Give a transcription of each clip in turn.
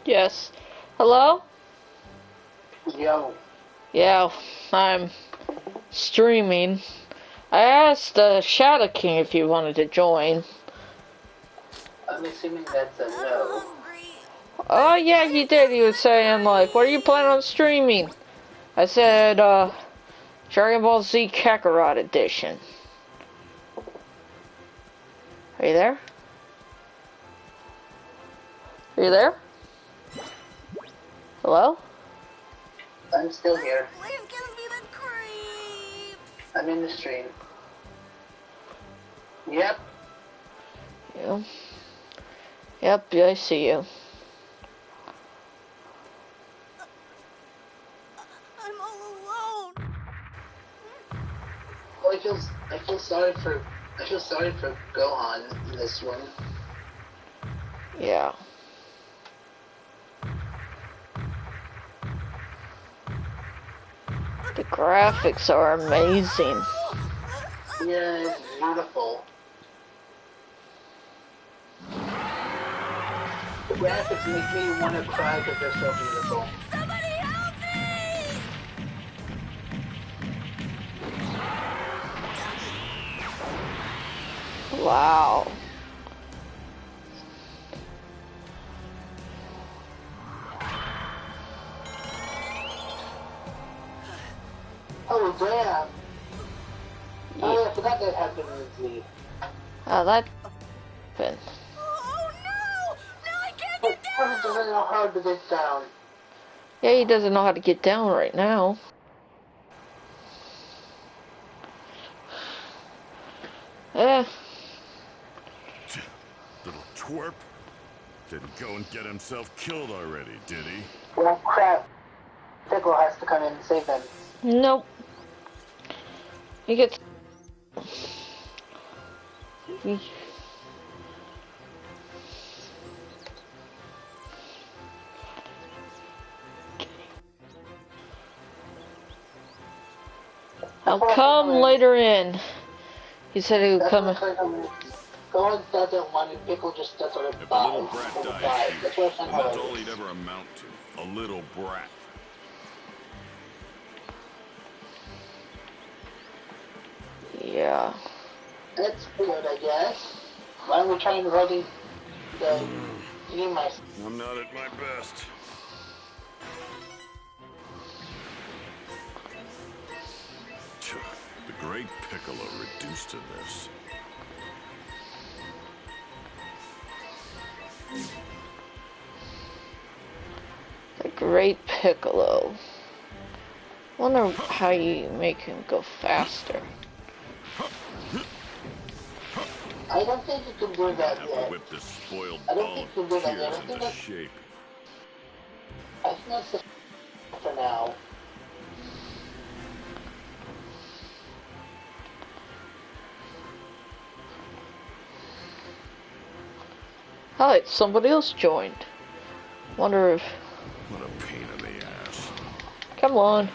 Yes. Hello? Yo. Yeah, I'm streaming. I asked Shadow King if you wanted to join. I'm assuming that's a no. Oh yeah, he did. He was saying like, "What are you planning on streaming?" I said, Dragon Ball Z Kakarot Edition. Are you there? Are you there? Hello? I'm still here. I'm in the stream. Yep. Yeah. Yep, I see you. I'm all alone. Well, I feel sorry for Gohan in this one. Yeah. The graphics are amazing. Yeah, it's beautiful. The graphics make me want to cry because they're so beautiful. Somebody help me! Wow. Oh damn! Oh yeah, I forgot that happened with me. Oh, that happened. Oh no! No, I can't Oh, get he down! doesn't know how to get down. Yeah, he doesn't know how to get down right now. Eh. Little twerp. Didn't go and get himself killed already, did he? Well, crap. Piccolo has to come in and save him. Nope. He gets... I'll come later in. He said he would come... Gohan doesn't want it, Piccolo just does sort of If the little brat dies, That's what I then that's all he'd ever amount to. A little brat. Yeah. That's good, I guess. Why are we trying to ready the team? I'm not at my best. The great Piccolo reduced to this. The great Piccolo. Wonder how you make him go faster. I don't think you can do that Have yet. to whip this spoiled I don't ball think of you can do that yet. tears I think into that's, shape. I think that's the for now. Hi, somebody else joined. Wonder if... What a pain in the ass. Come on.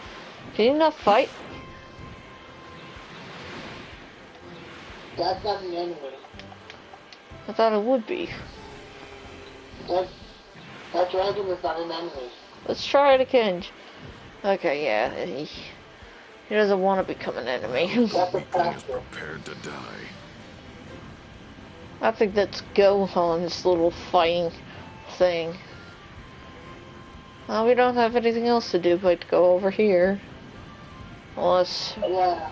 Can you not fight? That's not an enemy. I thought it would be. That dragon is not an enemy. Let's try it again. Okay, yeah. He doesn't want to become an enemy. That's a Weakling is faster. prepared to die. I think that's Gohan's little fighting thing. Well, we don't have anything else to do but go over here. Unless... Yeah.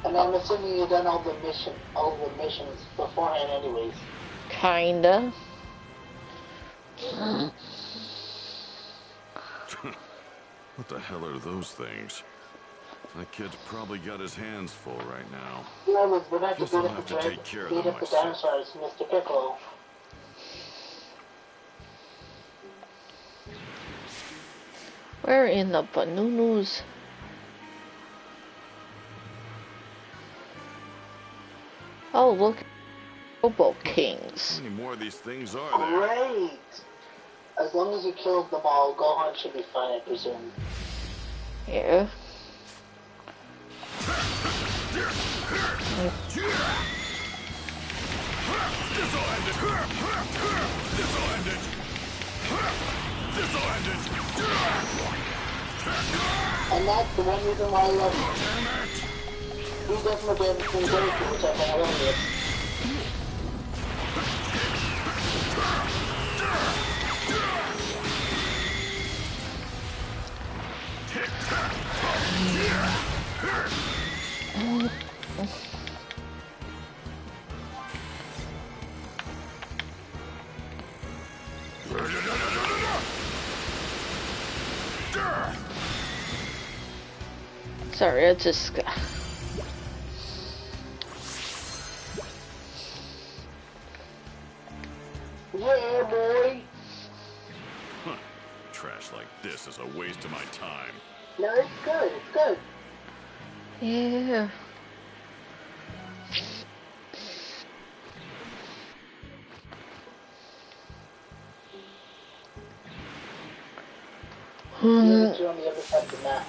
And I'm assuming you've done all the missions beforehand anyways. Kinda. What the hell are those things? That kid's probably got his hands full right now. Yeah, we're gonna have to Guess I'll beat have up to the take care of them myself. dinosaurs, Mr. Piccolo. Where in the bananas? Oh, look. Robo Kings. How many more of these things are there? Great! As long as you killed them all, Gohan should be fine, I presume. Yeah. This'll end it! This'll end it! This'll end it! And that's the one reason why I love him. He doesn't obey everything Goku, which I find hilarious. Sorry, I just got... Yeah, boy! Huh. Trash like this is a waste of my time. No, it's good, it's good. Yeah. You're on the other side of the map.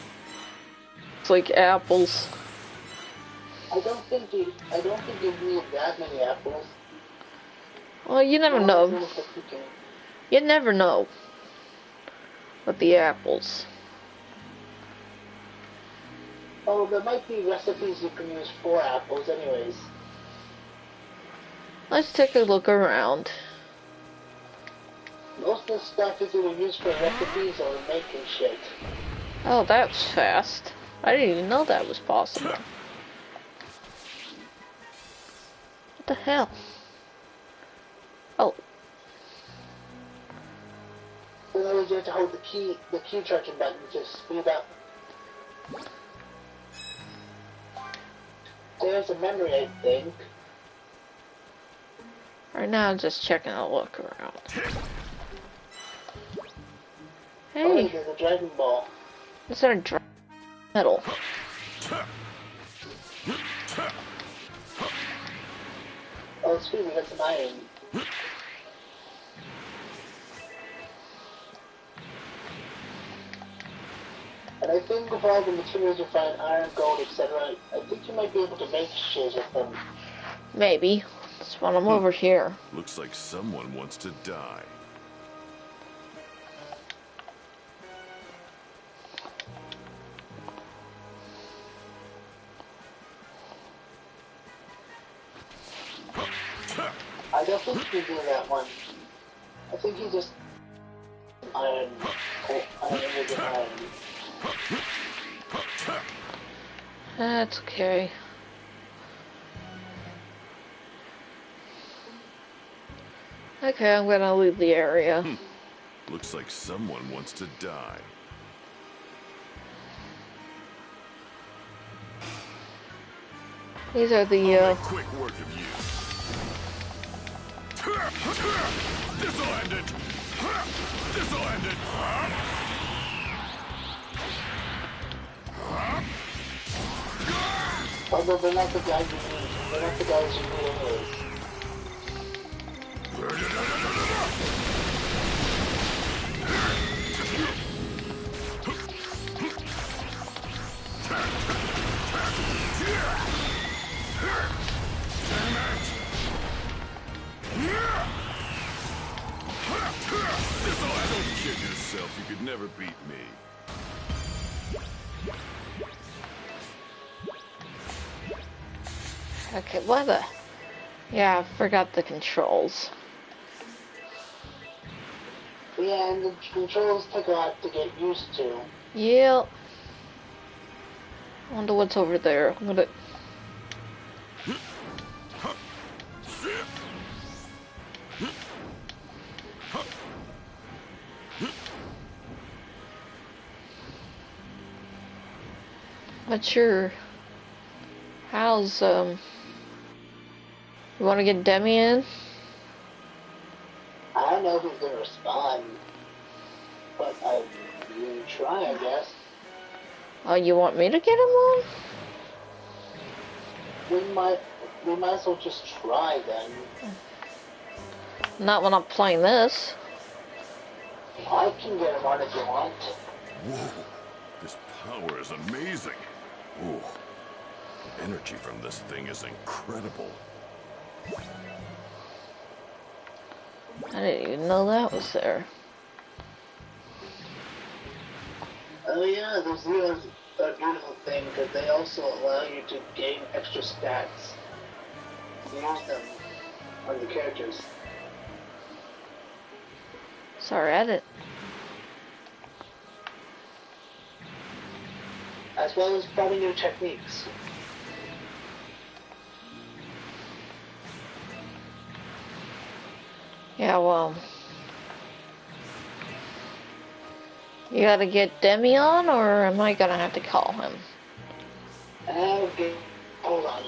It's like apples. I don't think you need that many apples. Well, you never know. You never know. With the apples. Oh, there might be recipes you can use for apples anyways. Let's take a look around. Most of the stuff is either used for recipes or making shit. Oh, that's fast. I didn't even know that was possible. What the hell? Oh. In other words, you have to hold the key charging button to speed up. There's a memory, I think. Right now I'm just checking a look around. Oh, Hey, there's a Dragon Ball. is there a metal? Oh, it's good, we got some iron. And I think with all the materials you find, iron, gold, etc., I think you might be able to make shit with them. Maybe. That's why I'm over here. Looks like someone wants to die. I don't think you can do that one. I think you just... iron with iron. That's okay. Okay, I'm gonna leave the area. Looks like someone wants to die. These are the, Make quick work of you. This'll end it. This'll end it. Although they're not the guys you need. They're not the guys you need anyways. Don't kid yourself, you could never beat me. okay, what the? Yeah, I forgot the controls. Yeah, and the controls take a lot to get used to. Yep. Wonder what's over there. I'm gonna... Not sure. How's, you wanna get Demi in? I don't know who's gonna respond. But you try, I guess. Oh, you want me to get him on? We might... We might as well just try then. Not when I'm playing this. I can get him on if you want. Whoa, this power is amazing. Ooh, the energy from this thing is incredible. I didn't even know that was there. Oh yeah, those heroes are a beautiful thing because they also allow you to gain extra stats. Use them on the characters. Sorry, I didn't. As well as finding new techniques. Yeah, well. You gotta get Demi on, or am I gonna have to call him? Okay, hold on.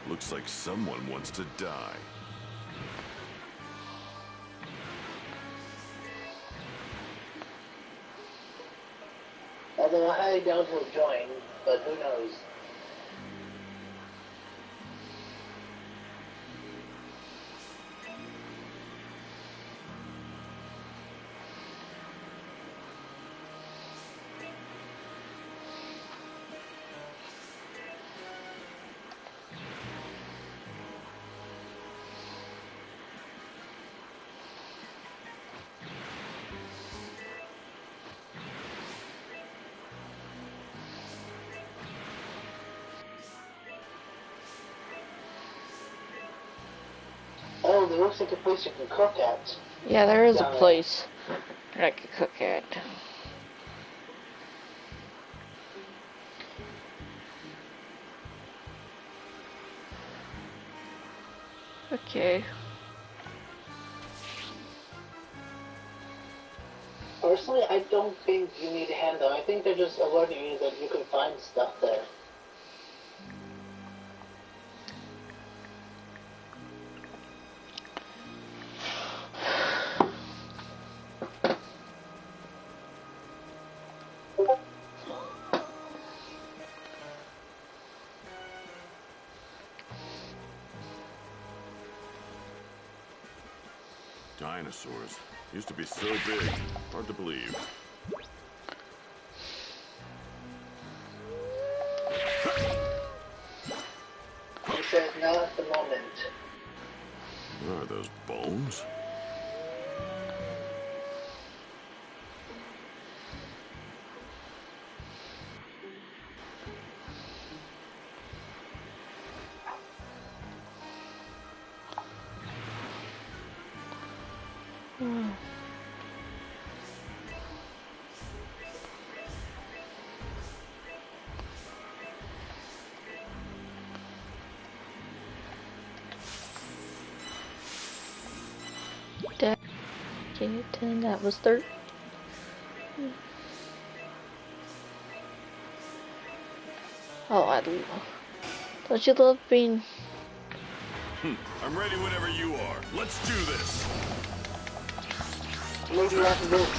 Looks like someone wants to die. Although I highly doubt he'll join, but who knows. Oh, there looks like a place you can cook at. Yeah, there is a Down there. place that I could cook at. Okay. Personally, I don't think you need a handout. I think they're just alerting you that you can find stuff there. Dinosaurs. Used to be so big. Hard to believe. He says not at the moment. What are those, bones? And that was 13. Oh, don't you love being... I'm ready whenever you are. Let's do this. Maybe after this,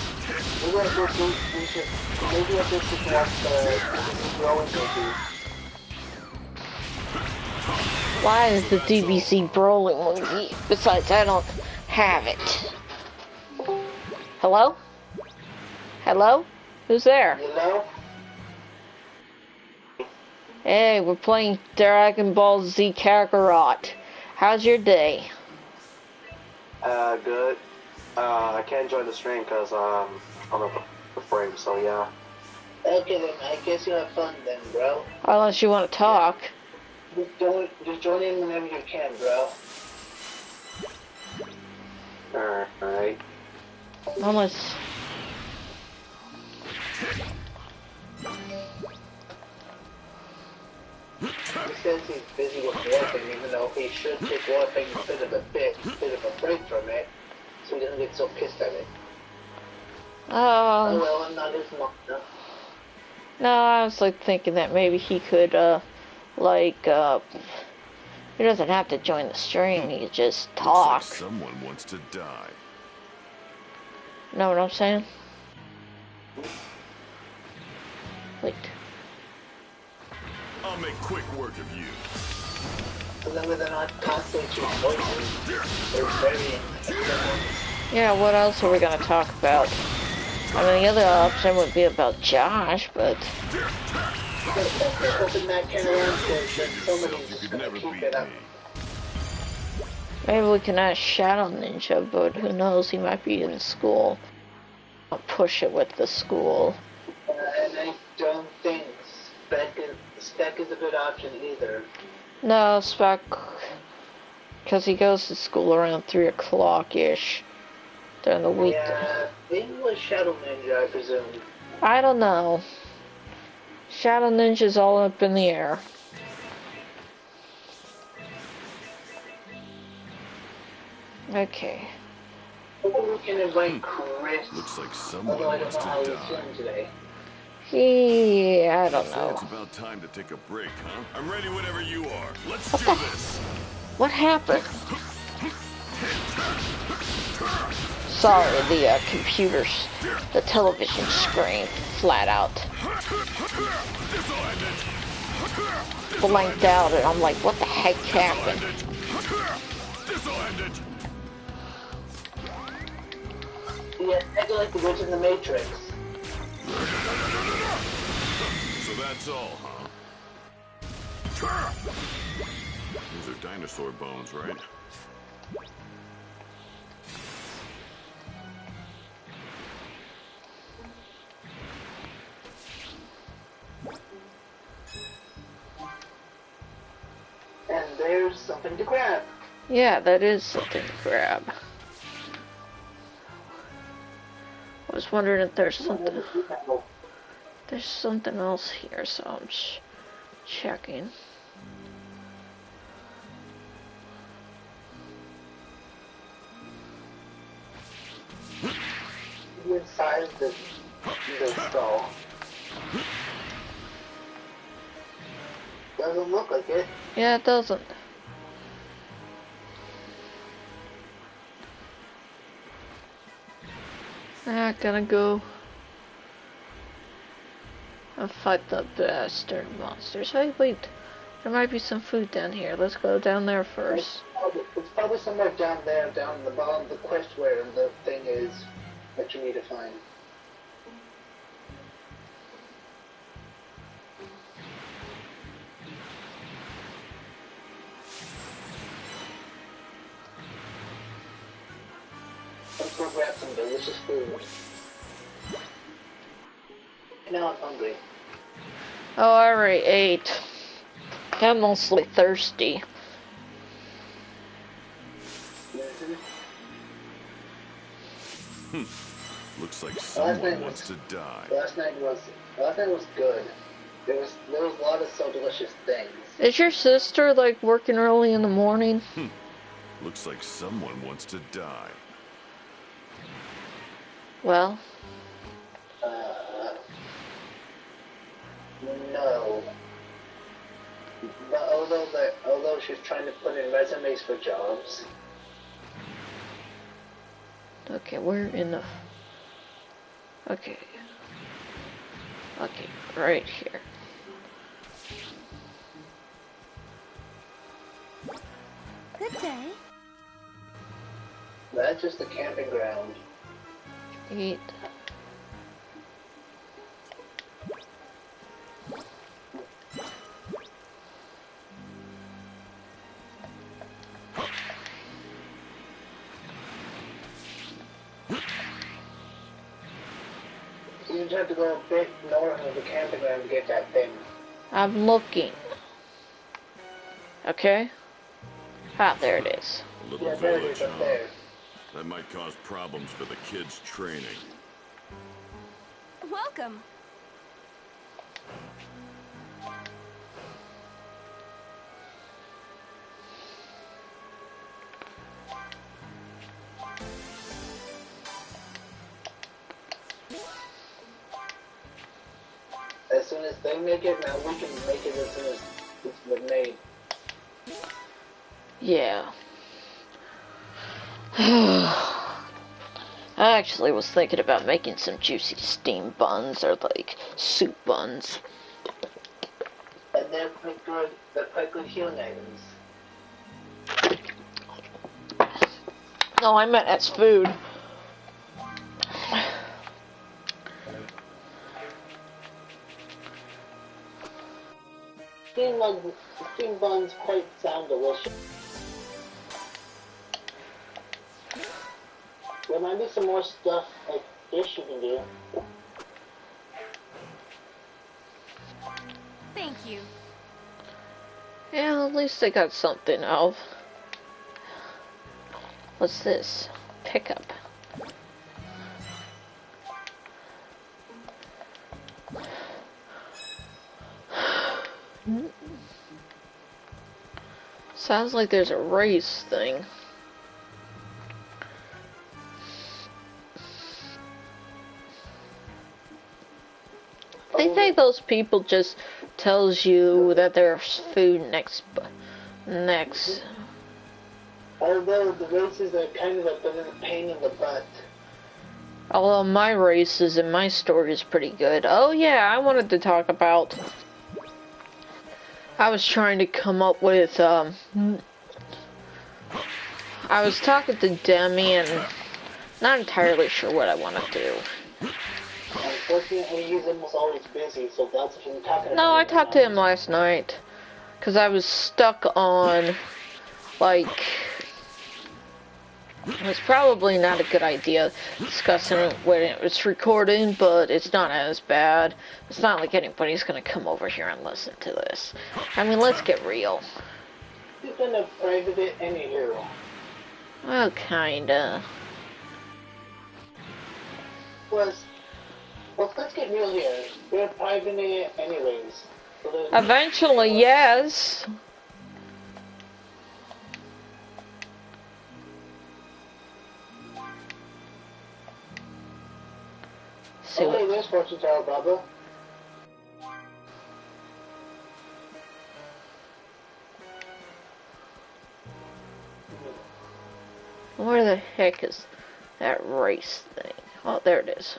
maybe after this we should watch the growing movie. Why is the DBC Brawling movie? Besides, I don't have it. Hello? Hello? Who's there? You know? Hey, we're playing Dragon Ball Z Kakarot. How's your day? Good. I can't join the stream because I'm on the frame, so yeah. Okay then, I guess you have fun then, bro. Unless you want to talk. Just join in whenever you can, bro. Alright. Unless... He says says he's busy with warping, even though he should take warping a bit of a break from it, so he doesn't get so pissed at it. Oh well, I'm not his mom. No, I was like thinking that maybe he could, he doesn't have to join the stream, he could just talk. Looks like someone wants to die. Know what I'm saying? Wait. I'll make quick work of you. So then they're not constantly two voices. They're very Yeah, what else are we gonna talk about? I mean, the other option would be about Josh, but... open that can of worms because somebody's just gonna keep it up. Maybe we can ask Shadow Ninja, but who knows, he might be in school. I'll push it with the school. And I don't think Spec is a good option either. No, Spec, because he goes to school around 3 o'clock-ish during the week. Yeah, English Shadow Ninja, I presume. I don't know. Shadow Ninja's all up in the air. Okay. We can invite Chris. Looks like someone Although I don't wants know how to he's die. feeling today. I don't So know. it's about time to take a break, huh? I'm ready whenever you are. Let's do this. What happened? Sorry, the computers, the television screen flat out blanked out, and I'm like, what the heck happened? Yeah, I feel like the glitch in the Matrix. So that's all, huh? These are dinosaur bones, right? And there's something to grab. Yeah, that is something to grab. I was wondering if there's something else here, so I'm checking. Inside the skull. Doesn't look like it. Yeah, it doesn't. Not gonna go and fight the bastard monsters. Hey, wait. There might be some food down here. Let's go down there first. It's probably somewhere down there, down the bottom of the quest where the thing is that you need to find. Let's go grab some delicious food. Now I'm hungry. Oh, I already ate. I'm mostly thirsty. Looks like someone wants to die. Last night was good. There was a lot of so delicious things. Is your sister, like, working early in the morning? Looks like someone wants to die. Well, No. But although she's trying to put in resumes for jobs. okay, we're in the... Okay. Okay, right here. Good day. That's just a camping ground. Eat. You just have to go a bit north of the camping ground to get that thing. I'm looking. Okay? Ah, there it is. A little Yeah, there it village, is up huh? there. That might cause problems for the kids' training. Welcome. as soon as they make it, now we can make it as soon as it's been made. Yeah. I actually was thinking about making some juicy steamed buns or like soup buns. And they're quite good. They're quite good healing items. No, I meant as food. Steamed buns quite sound delicious. There might be some more stuff like fish you can do. Thank you. Yeah, at least they got something out. What's this? Pickup. Sounds like there's a race thing. They say those people just tells you that there's food next. Although the races are kind of a bit of a pain in the butt. Although my races and my story is pretty good. Oh yeah, I wanted to talk about. I was trying to come up with. I was talking to Demi and not entirely sure what I want to do. Unfortunately, he's almost always busy, so that's what I'm talking about. No, I talked to him last night. Because I was stuck on, like, it's probably not a good idea discussing it when it's recording, but it's not as bad. It's not like anybody's going to come over here and listen to this. I mean, let's get real. You're gonna private it anywho. Well, kinda. Well, let's get real here. We're privating it anyways. So Eventually, yes. okay, there's fortune teller, Bubba. Where the heck is that race thing? Oh, there it is.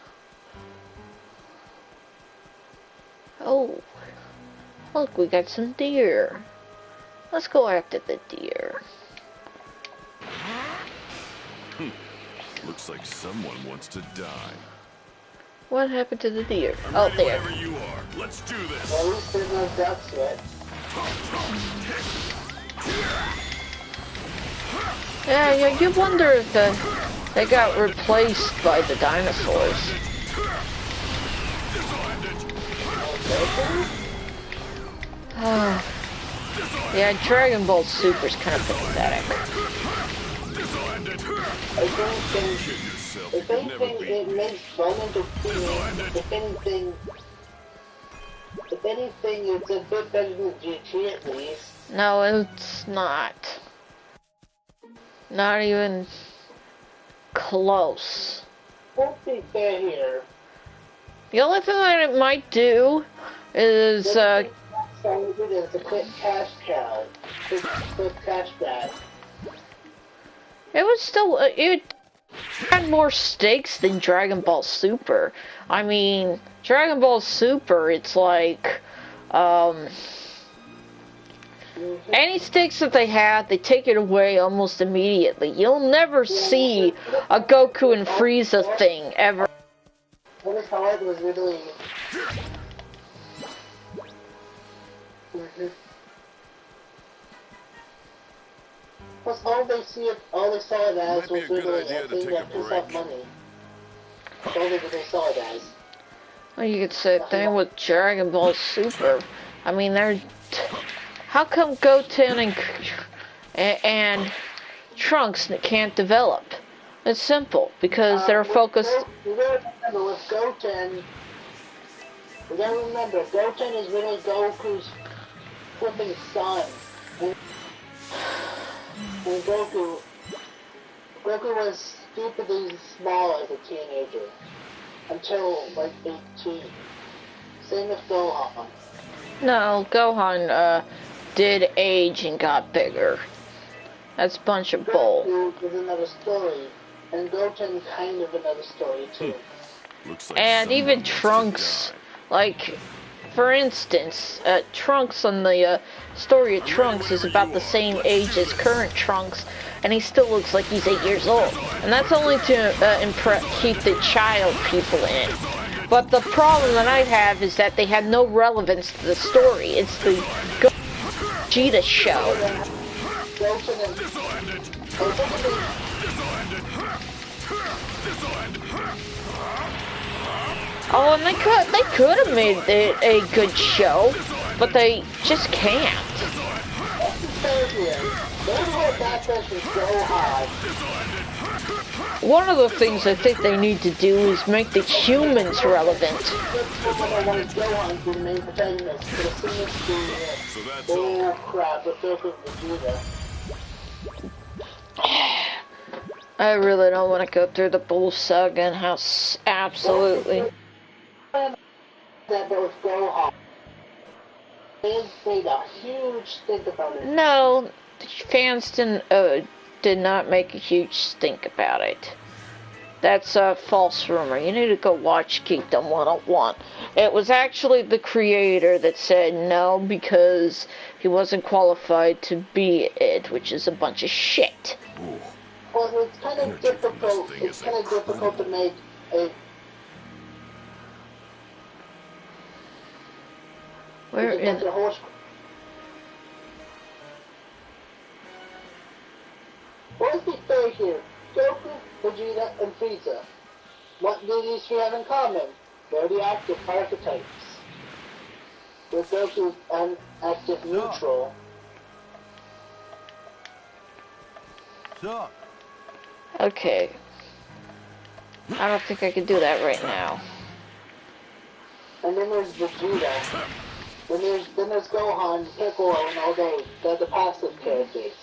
Oh, look, we got some deer. Let's go after the deer. Looks like someone wants to die. What happened to the deer? Oh, there. Wherever you are, let's do this. Well, at least there's no ducks yet. Yeah, you wonder if they got replaced by the dinosaurs. Yeah, Dragon Ball Super's kind of pathetic. If anything, it makes fun entertaining. If anything, it's a bit better than GT at least. No, it's not. Not even close. Won't be fair here. The only thing that it might do is, It's a quick cash cow. Quick cash grab. it was still, it had more stakes than Dragon Ball Super. I mean, Dragon Ball Super, it's like, any stakes that they had, they take it away almost immediately. You'll never see a Goku and Frieza thing, ever. What was hard was really... Plus, all they saw it as was really a thing that pissed off money. That's all they saw it as. Well, you could say the thing with Dragon Ball Super. I mean, they're... How come Goten and Trunks can't develop? It's simple, because they're focused... You gotta remember, with Goten... You gotta remember, Goten is really Goku's flipping son. And Goku was stupidly small as a teenager. Until, like, 18. Same with Gohan. No, Gohan did age and got bigger. That's a bunch of bull. Goku is another story, and Goten kind of another story too. Looks like And someone even wants to Trunks, die. like, for instance, Trunks on the story of Trunks is about the same age as current Trunks, and he still looks like he's 8 years old. And that's only to keep the child people in. But the problem that I have is that they had no relevance to the story. It's the Vegeta show. Goten and Oh, and they could have made it a good show, but they just can't. One of the things I think they need to do is make the humans relevant. So that's all. Oh crap, the filter Vegeta. I really don't want to go through the Bull Saga and how absolutely. That was Gohan. They made a huge stink about it. No, fans did not make a huge stink about it. That's a false rumor. You need to go watch Geekdom 101. It was actually the creator that said no because he wasn't qualified to be it, which is a bunch of shit. Ooh. Well, it's kind of difficult. It's kind of difficult to make a. Where in? The horse. Well, let's be fair here. Goku, Vegeta, and Frieza. What do these three have in common? They're the active archetypes. With Goku an active neutral. So, Okay. I don't think I can do that right now. And then there's Vegeta. Then there's Gohan, Piccolo, and all those. They're the passive characters.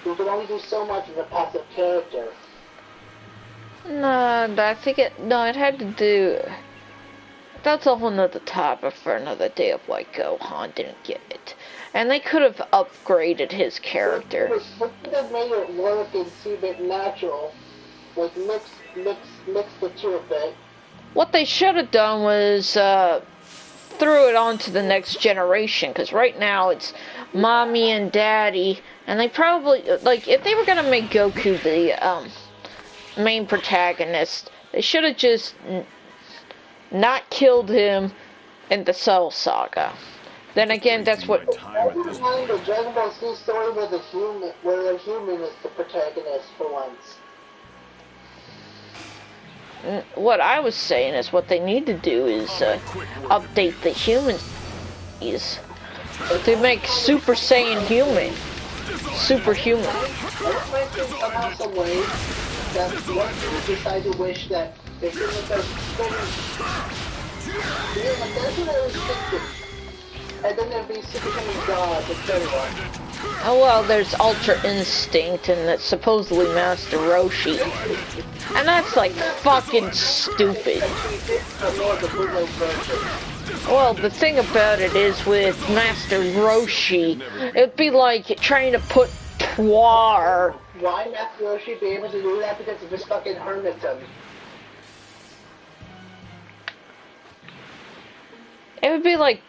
You can only do so much with a passive character. No, I think it had to do. That's a whole nother topic for another day of why Gohan didn't get it. And they could have upgraded his character. What could have made it work and seem a bit natural? Like mix the two a bit. What they should have done was threw it on to the next generation, because right now it's mommy and daddy, and they probably, like, if they were gonna make Goku the main protagonist, they should have just not killed him in the Cell Saga. Then again, that's what. I didn't mind the Dragon Ball Z story where the human is the protagonist for once. What I was saying is what they need to do is update the humans to make Super Saiyan human, superhuman. I mentioned somehow, some way that one people decide to wish that they could have done that's what I was thinking. And then there'd be superhuman gods, etc. Oh well, there's Ultra Instinct and that's supposedly Master Roshi. And that's like fucking stupid. Well, the thing about it is with Master Roshi, it'd be like trying to put Puar. Why Master Roshi be able to do that? Because of his fucking hermitum. It would be like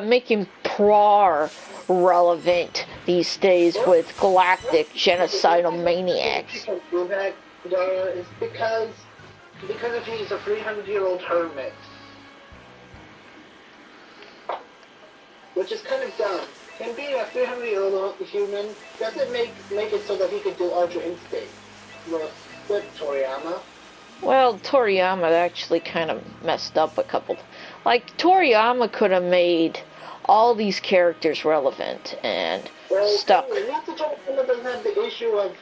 making Puar relevant these days with galactic genocidal maniacs. It's because if he's a 300-year-old hermit. Which is kind of dumb. Him being a 300-year-old human doesn't make it so that he could do Ultra Instinct with Toriyama. Well, Toriyama actually kind of messed up a couple. Like, Toriyama could have made all these characters relevant and stuck. At least the Toriyama doesn't have the issue of...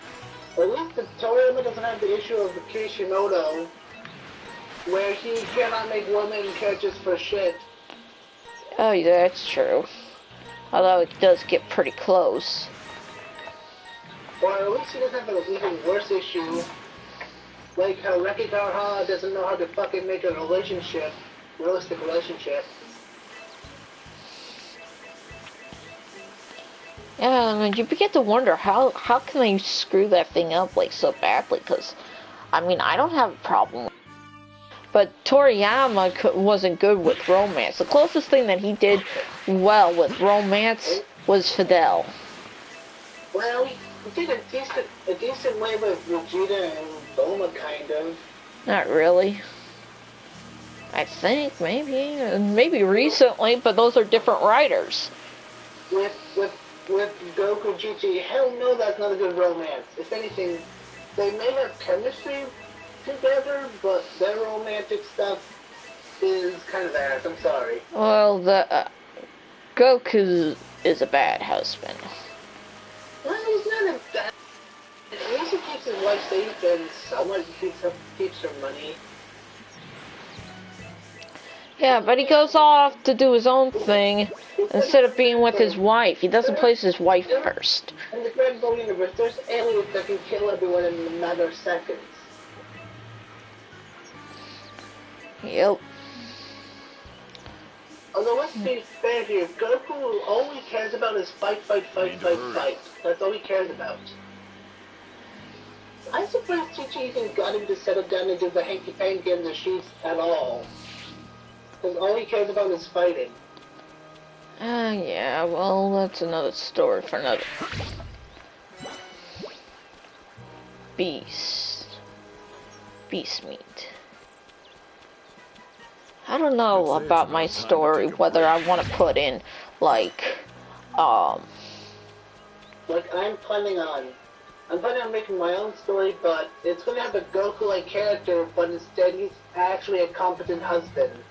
At least the Toriyama doesn't have the issue of the Kishimoto, where he cannot make women characters for shit. Oh, yeah, that's true. Although it does get pretty close. Or at least he doesn't have an even worse issue, like how Reki Garha doesn't know how to fucking make a relationship realistic relationship. Yeah, I mean, you begin to wonder how can they screw that thing up like so badly? Because, I mean, I don't have a problem with it. But Toriyama wasn't good with romance. The closest thing that he did well with romance was Fidel. Well, he did a decent way with Vegeta and Bulma, kind of. Not really. I think maybe recently, but those are different writers. With Goku Gigi, hell no, that's not a good romance. If anything, they may have chemistry together, but their romantic stuff is kind of ass. I'm sorry. Well, Goku is a bad husband. Well, he's not a bad. At least he keeps his wife safe and somewhat keeps her money. Yeah, but he goes off to do his own thing instead of being with his wife. He doesn't place his wife first. In the Dragon Ball universe, there's aliens that can kill everyone in a matter of seconds. Yep. Although let's be fair here, Goku all he cares about is fight. That's all he cares about. I'm surprised Chi-Chi even got him to settle down and do the hanky-panky and the sheets at all. Because all he cares about is fighting. Yeah, well, that's another story for another. Beast meat. I don't know about my story, whether I want to put in, like, Like, I'm planning on making my own story, but it's gonna have a Goku-like character, but instead he's actually a competent husband.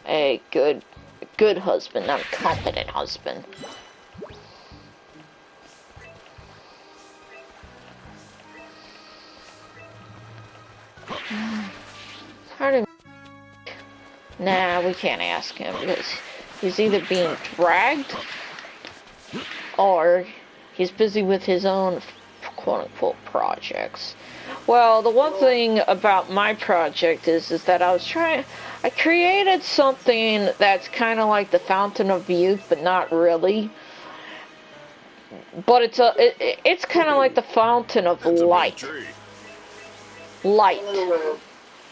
a good husband, not a competent husband. Pardon. Nah, we can't ask him because he's either being dragged or he's busy with his own quote-unquote projects. Well, the one thing about my project is that I created something that's kind of like the Fountain of Youth, but not really. But it's kind of like the Fountain of Light. Light.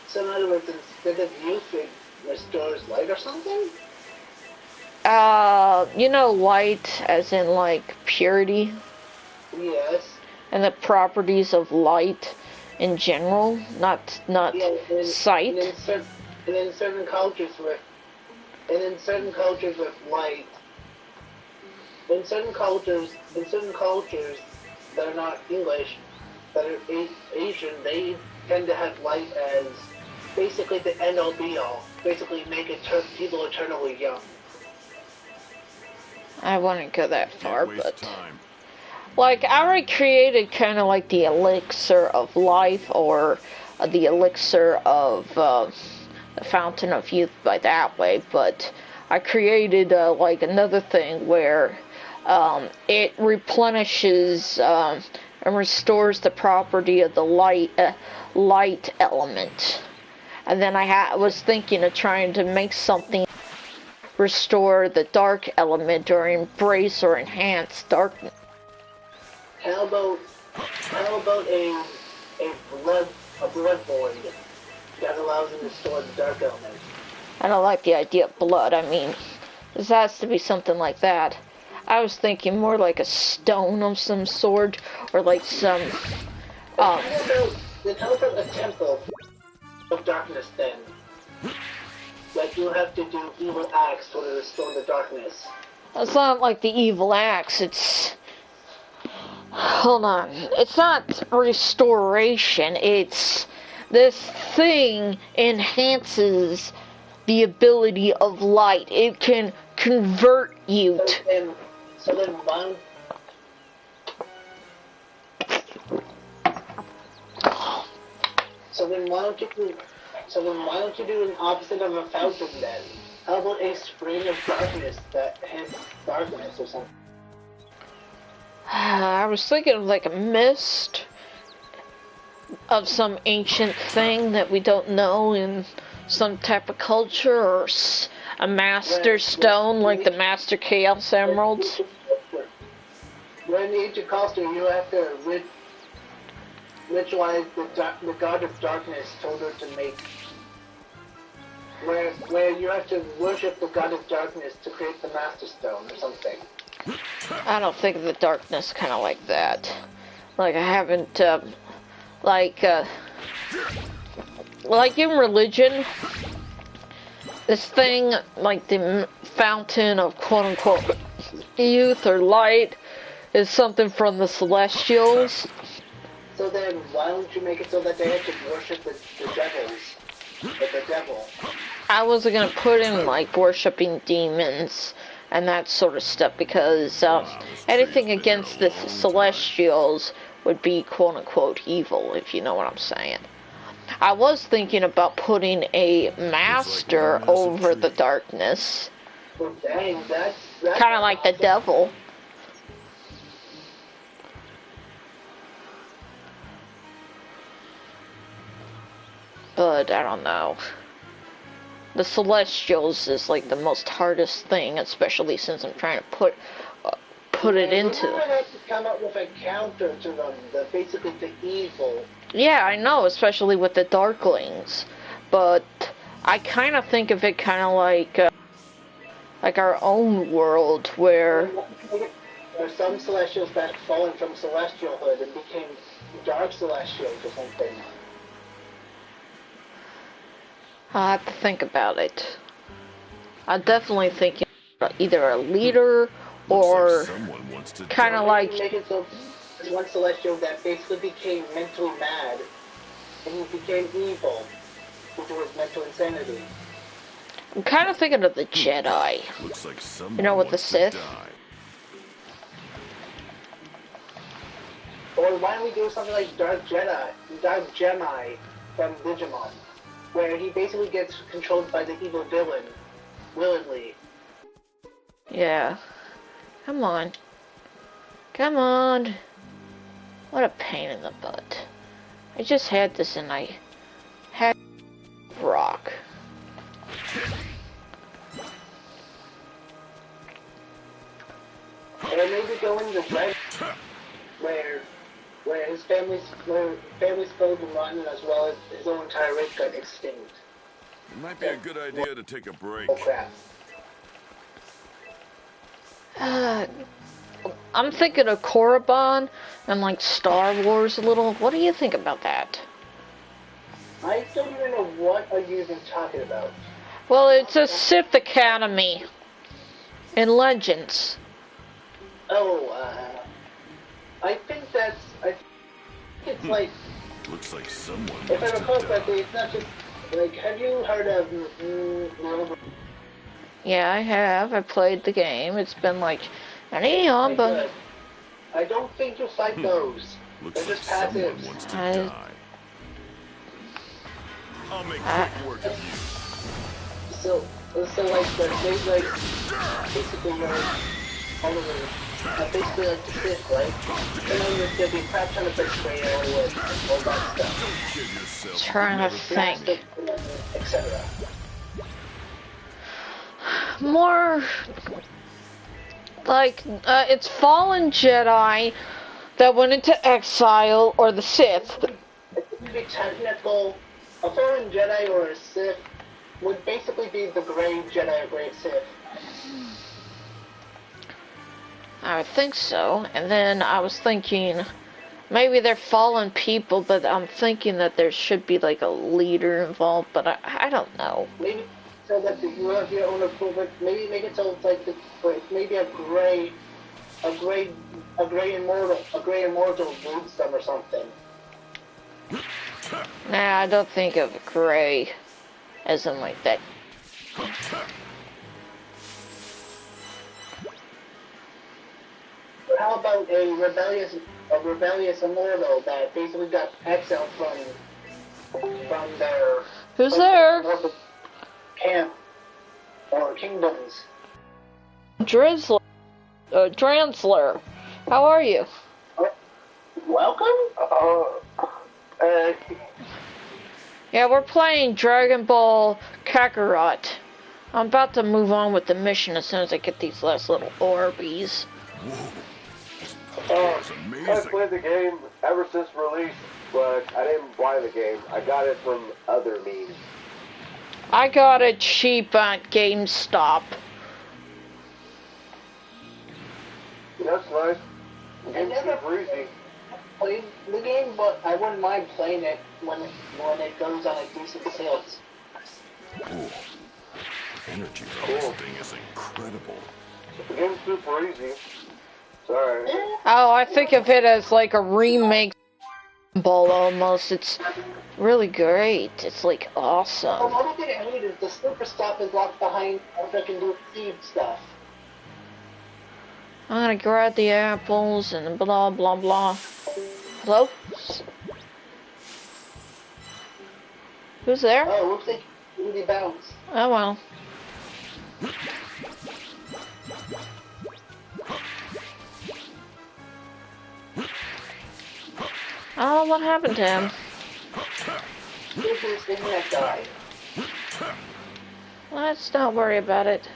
So in other words, instead of youth, it restores light or something? You know, light as in like purity? Yes. And the properties of light in general, not sight. And in certain cultures with light, in certain cultures that are not English, that are Asian, they tend to have light as basically the end all be all. Basically make people eternally young. I wouldn't go that far, but like I already created kind of like the elixir of life, or the elixir of the Fountain of Youth by that way, but I created like another thing where it replenishes and restores the property of the light element. And then I was thinking of trying to make something restore the dark element or embrace or enhance darkness. How about a blood void that allows him to store the dark element? I don't like the idea of blood. I mean, this has to be something like that. I was thinking more like a stone of some sort, or like some How about a temple of darkness then? Like you have to do evil acts to restore the darkness. It's not like the evil acts, it's... Hold on. It's not restoration, it's... This thing enhances the ability of light. It can convert you to... So then why don't you do an opposite of a fountain then? How about a spring of darkness that has darkness or something? I was thinking of like a mist of some ancient thing that we don't know, and some type of culture or a master stone like the Master Chaos Emeralds. When in Age of Costa, you have to ritualize the god of darkness told her to make. Where you have to worship the god of darkness to create the Master Stone or something. I don't think of the darkness kind of like that. Like I haven't, like in religion, this thing, like the fountain of quote-unquote youth or light, is something from the Celestials. So then, why don't you make it so that they have to worship the devils? The devil. I wasn't gonna put in, like, worshipping demons and that sort of stuff, because anything against the Celestials would be quote-unquote evil, if you know what I'm saying. I was thinking about putting a master over the darkness. Well, dang, that's Kind of like the devil. But I don't know. The Celestials is like the most hardest thing, especially since I'm trying to put it into. We're gonna have to come up with a counter to them. Basically, the evil. Yeah, I know, especially with the Darklings. But I kind of think of it kind of like our own world, where There are some Celestials that have fallen from Celestialhood and became Dark Celestials or something. I'll have to think about it. I'm definitely thinking either a leader or kind of like. Make it so there's one Celestial that basically became mentally mad and he became evil due to his mental insanity. I'm kind of thinking of the Jedi. Looks like someone You know, with the wants to Sith. die. Or why don't we do something like Dark Jedi from Digimon, where he basically gets controlled by the evil villain, willingly. Yeah. Come on. Come on. What a pain in the butt. I just had this and I had rock. Or maybe go into Red, where his family's killed and rotten, as well as his own entire race got extinct. It might be a good idea to take a break. Oh crap. I'm thinking of Korriban and like Star Wars a little. What do you think about that? I don't even know what are you even talking about. Well, it's a Sith Academy in Legends. Oh, I think it's like, Looks like someone if I wants recall to correctly, die. it's not just, like, have you heard of, Yeah, I have. I played the game. It's been like an eon, but I don't think you'll fight those. Looks They're like just passive. someone wants to I- die. I'll make quick work of you. So like, basically, all of them, basically like the Sith, right? You know, there'll be a crap ton of betrayal and all that stuff. Don't kid yourself. trying to think. Etc. More like it's fallen Jedi that went into exile, or the Sith. To be technical, a fallen Jedi or a Sith would basically be the gray Jedi or gray Sith. I would think so. And then I was thinking maybe they're fallen people, but I'm thinking that there should be like a leader involved, but I don't know. Maybe so that you have your own approval. Maybe make it so it's like maybe a gray immortal leads them or something. Nah, I don't think of gray as in like that. How about a rebellious immortal that basically got exiled from their Who's there? camp or kingdoms? Drizzler. Dransler. How are you? Welcome. Yeah, we're playing Dragon Ball Kakarot. I'm about to move on with the mission as soon as I get these last little Orbeez. Whoa. This power is I've amazing. played the game ever since release, but I didn't buy the game. I got it from other means. I got it cheap at GameStop. That's nice. The I game's never super easy. played the game, but I wouldn't mind playing it when it goes on a decent sales. Ooh. The energy from this thing is incredible. The game's super easy. Sorry. Oh, I think of it as like a remake of Ball almost. It's really great. It's like The awesome. only thing I hate is the super stuff is locked behind if I can do seed stuff. I'm gonna grab the apples and blah blah blah. Hello? Who's there? Oh, looks like you really bounce. Oh well. Oh, what happened to him? Here's his internet died. Let's not worry about it.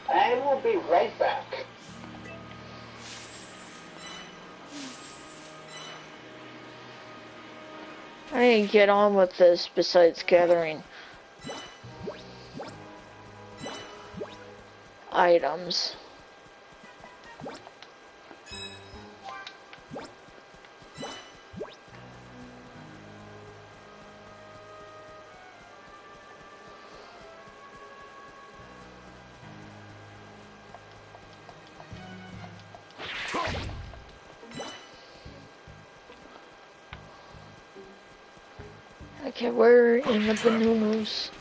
I will be right back. I need to get on with this besides gathering items. Okay, we're in the bananas.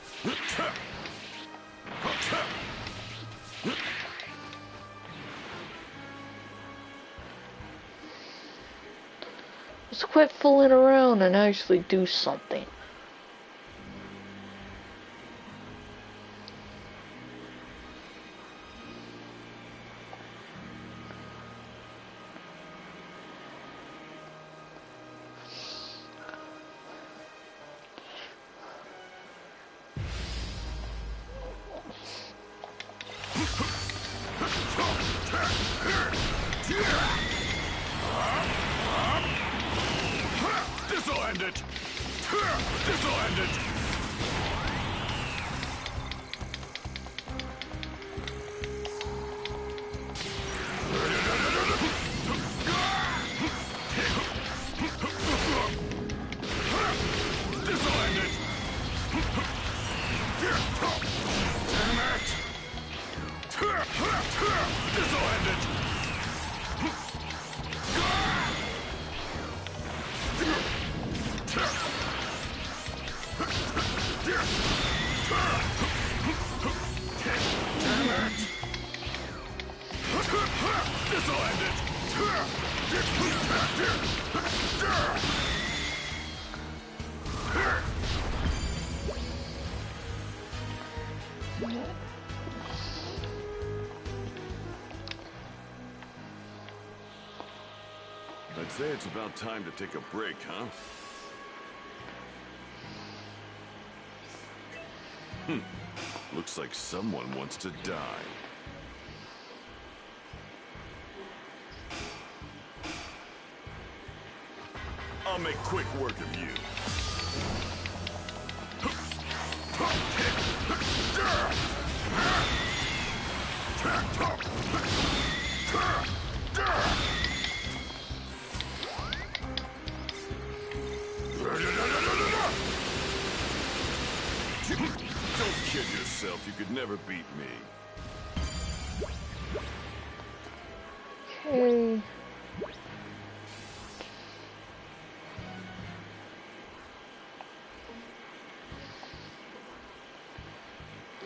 Let's quit fooling around and actually do something. This'll end it. This'll end it. This'll end it. Damn it. This'll end it. This'll end it. I'd say it's about time to take a break, huh? Looks like someone wants to die. I'll make quick work of you. Don't kid yourself, you could never beat me. Okay.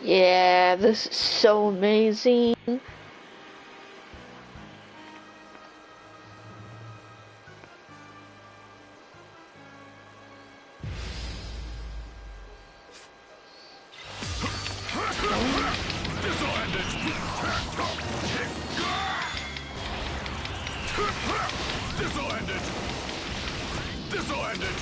Yeah, this is so amazing. This'll end it. This'll end it. This'll end it.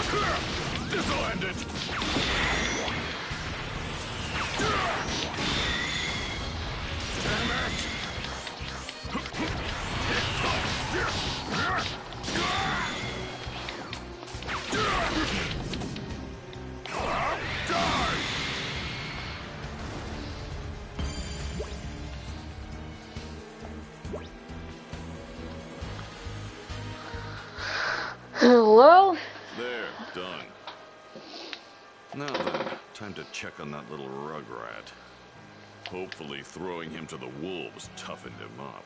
This'll end it. Damn it! Die! Well, There, done. Now then, time to check on that little rugrat. Hopefully throwing him to the wolves toughened him up.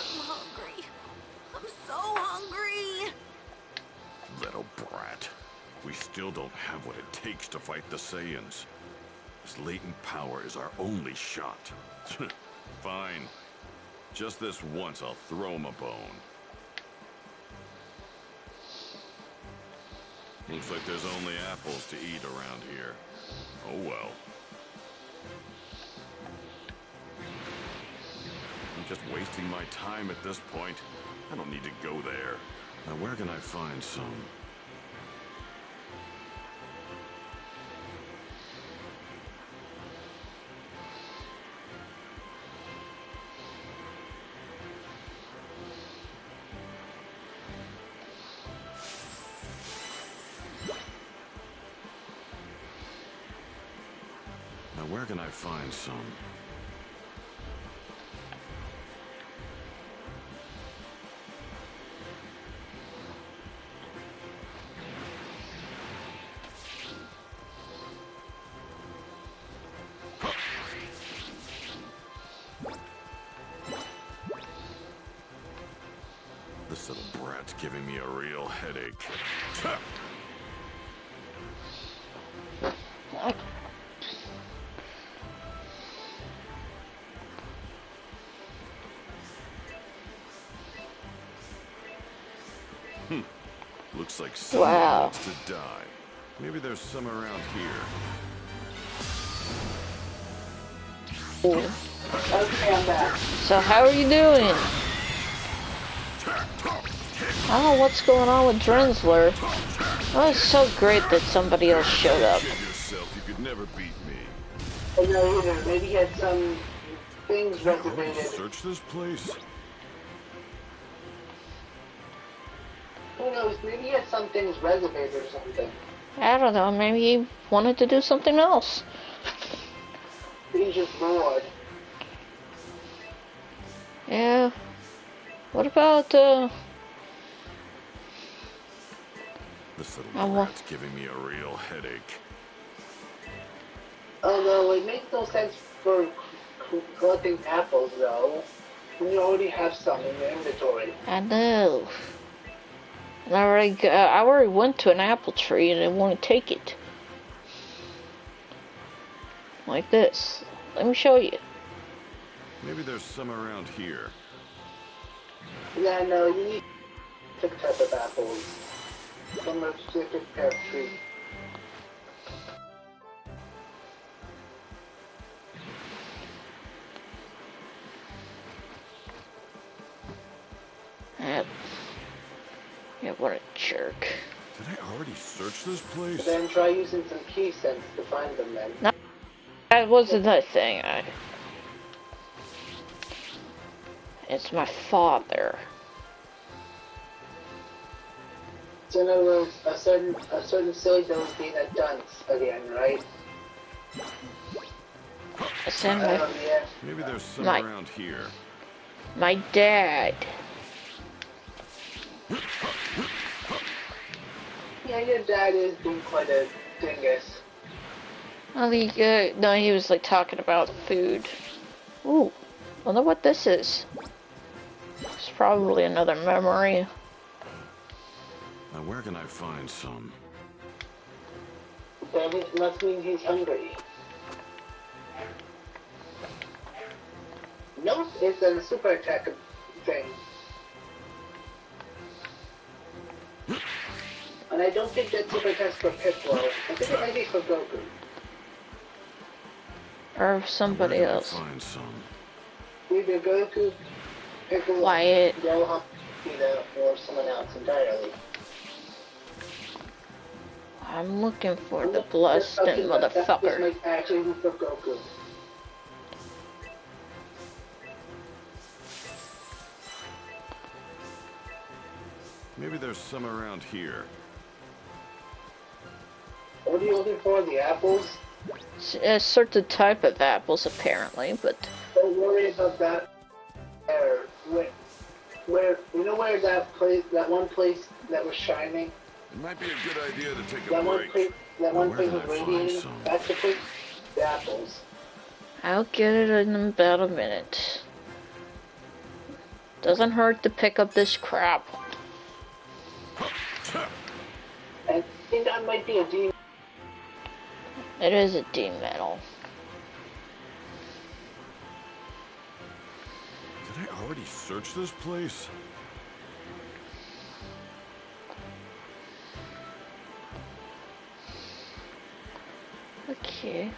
I'm hungry. I'm so hungry. Little brat. We still don't have what it takes to fight the Saiyans. This latent power is our only shot. Fine. Just this once, I'll throw him a bone. Looks like there's only apples to eat around here. Oh well. I'm just wasting my time at this point. I don't need to go there. Now where can I find some? Now where can I find some? This little brat's giving me a real headache. Looks like someone Wow. needs to die. Maybe there's some around here. Okay, I'm back. so how are you doing? I don't know what's going on with Drensler. Oh, it's so great that somebody else showed up. Kid yourself, you could never beat me. I know either. Maybe he had some things Did I already reservated. search this place? Who knows? Maybe he had some things reservated or something. I don't know, maybe he wanted to do something else. He's just bored. Yeah. What about, This little I wa- brat's giving me a real headache. Although it makes no sense for collecting apples, though. When you already have some in your inventory. I know. And I already went to an apple tree and I want to take it. Like this. Let me show you. Maybe there's some around here. Yeah, no, you need different type of apples. From a specific pair of trees. Yeah, what a jerk. Did I already search this place? Then try using some key sense to find them then. No. That wasn't the thing. It's my father. So in other words, a certain silly that was being a dunce again, right? It's in my, Yeah. Maybe there's some My- around here. my dad. Yeah, your dad is being quite a dingus. I think, no, he was like talking about food. Ooh, wonder what this is. It's probably another memory. Now where can I find some? Then it must mean he's hungry. Nope, it's a super attack thing. And I don't think that super test for Piccolo. I think it might be for Goku. Or somebody Where can I else. find some? Either Goku, Piccolo, Quiet. Gohan, Vegeta, or someone else entirely. I'm looking for the blasting This motherfucker. might actually be for Goku. Maybe there's some around here. What are you looking for? The apples? A certain type of apples, apparently, but Don't worry about that. Where you know where that one place that was shining? It might be a good idea to take a That one break. place, that one Where place can was I find radiating. some? That's the place. The apples. I'll get it in about a minute. Doesn't hurt to pick up this crap. I think that might be a demon. It is a D metal. Did I already search this place? Okay.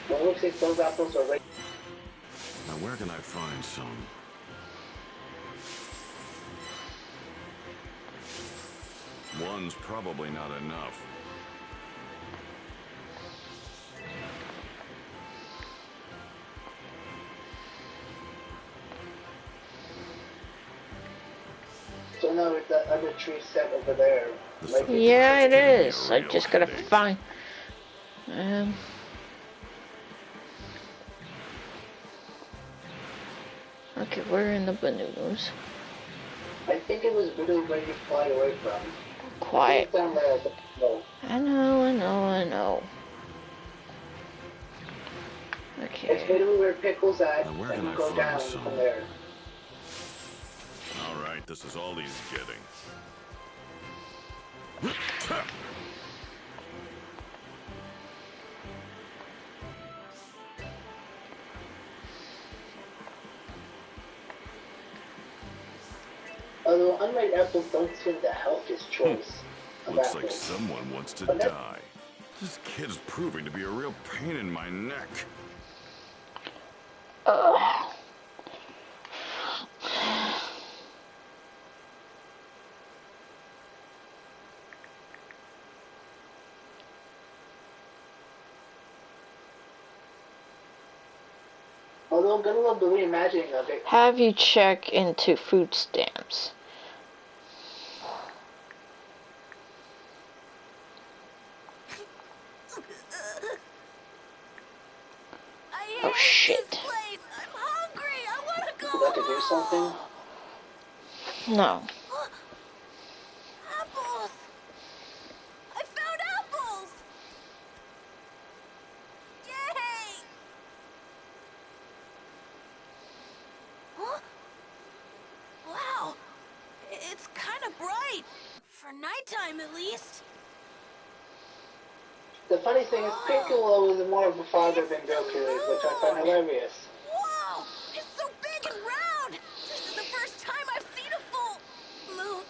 Well, it looks like those apples are right. Now where can I find some? One's probably not enough. So now with that other tree set over there. Like Yeah, it giving me a is. I real just gotta headache. find. Okay, we're in the bananas. I think it was really where you fly away from. Quiet. It's down there at the no. I know. It's Okay. literally where Pickle's at, Now where and can you I go find down some? from there. All right, this is all he's getting. Although unripe apples don't seem to help his choice of Looks like apples. someone wants to But that- die. This kid is proving to be a real pain in my neck. Ugh. Although I'm gonna love the reimagining of it. Have you check into food stamps? I Oh, hate shit. this place. I'm hungry. I want to go You got to do home. something. No. Apples. I found apples. Yay! Huh? Wow. It's kind of bright. For nighttime, at least. The funny thing is, Piccolo is more of a father than Goku is, which I find hilarious. Whoa! It's so big and round! This is the first time I've seen a full moon.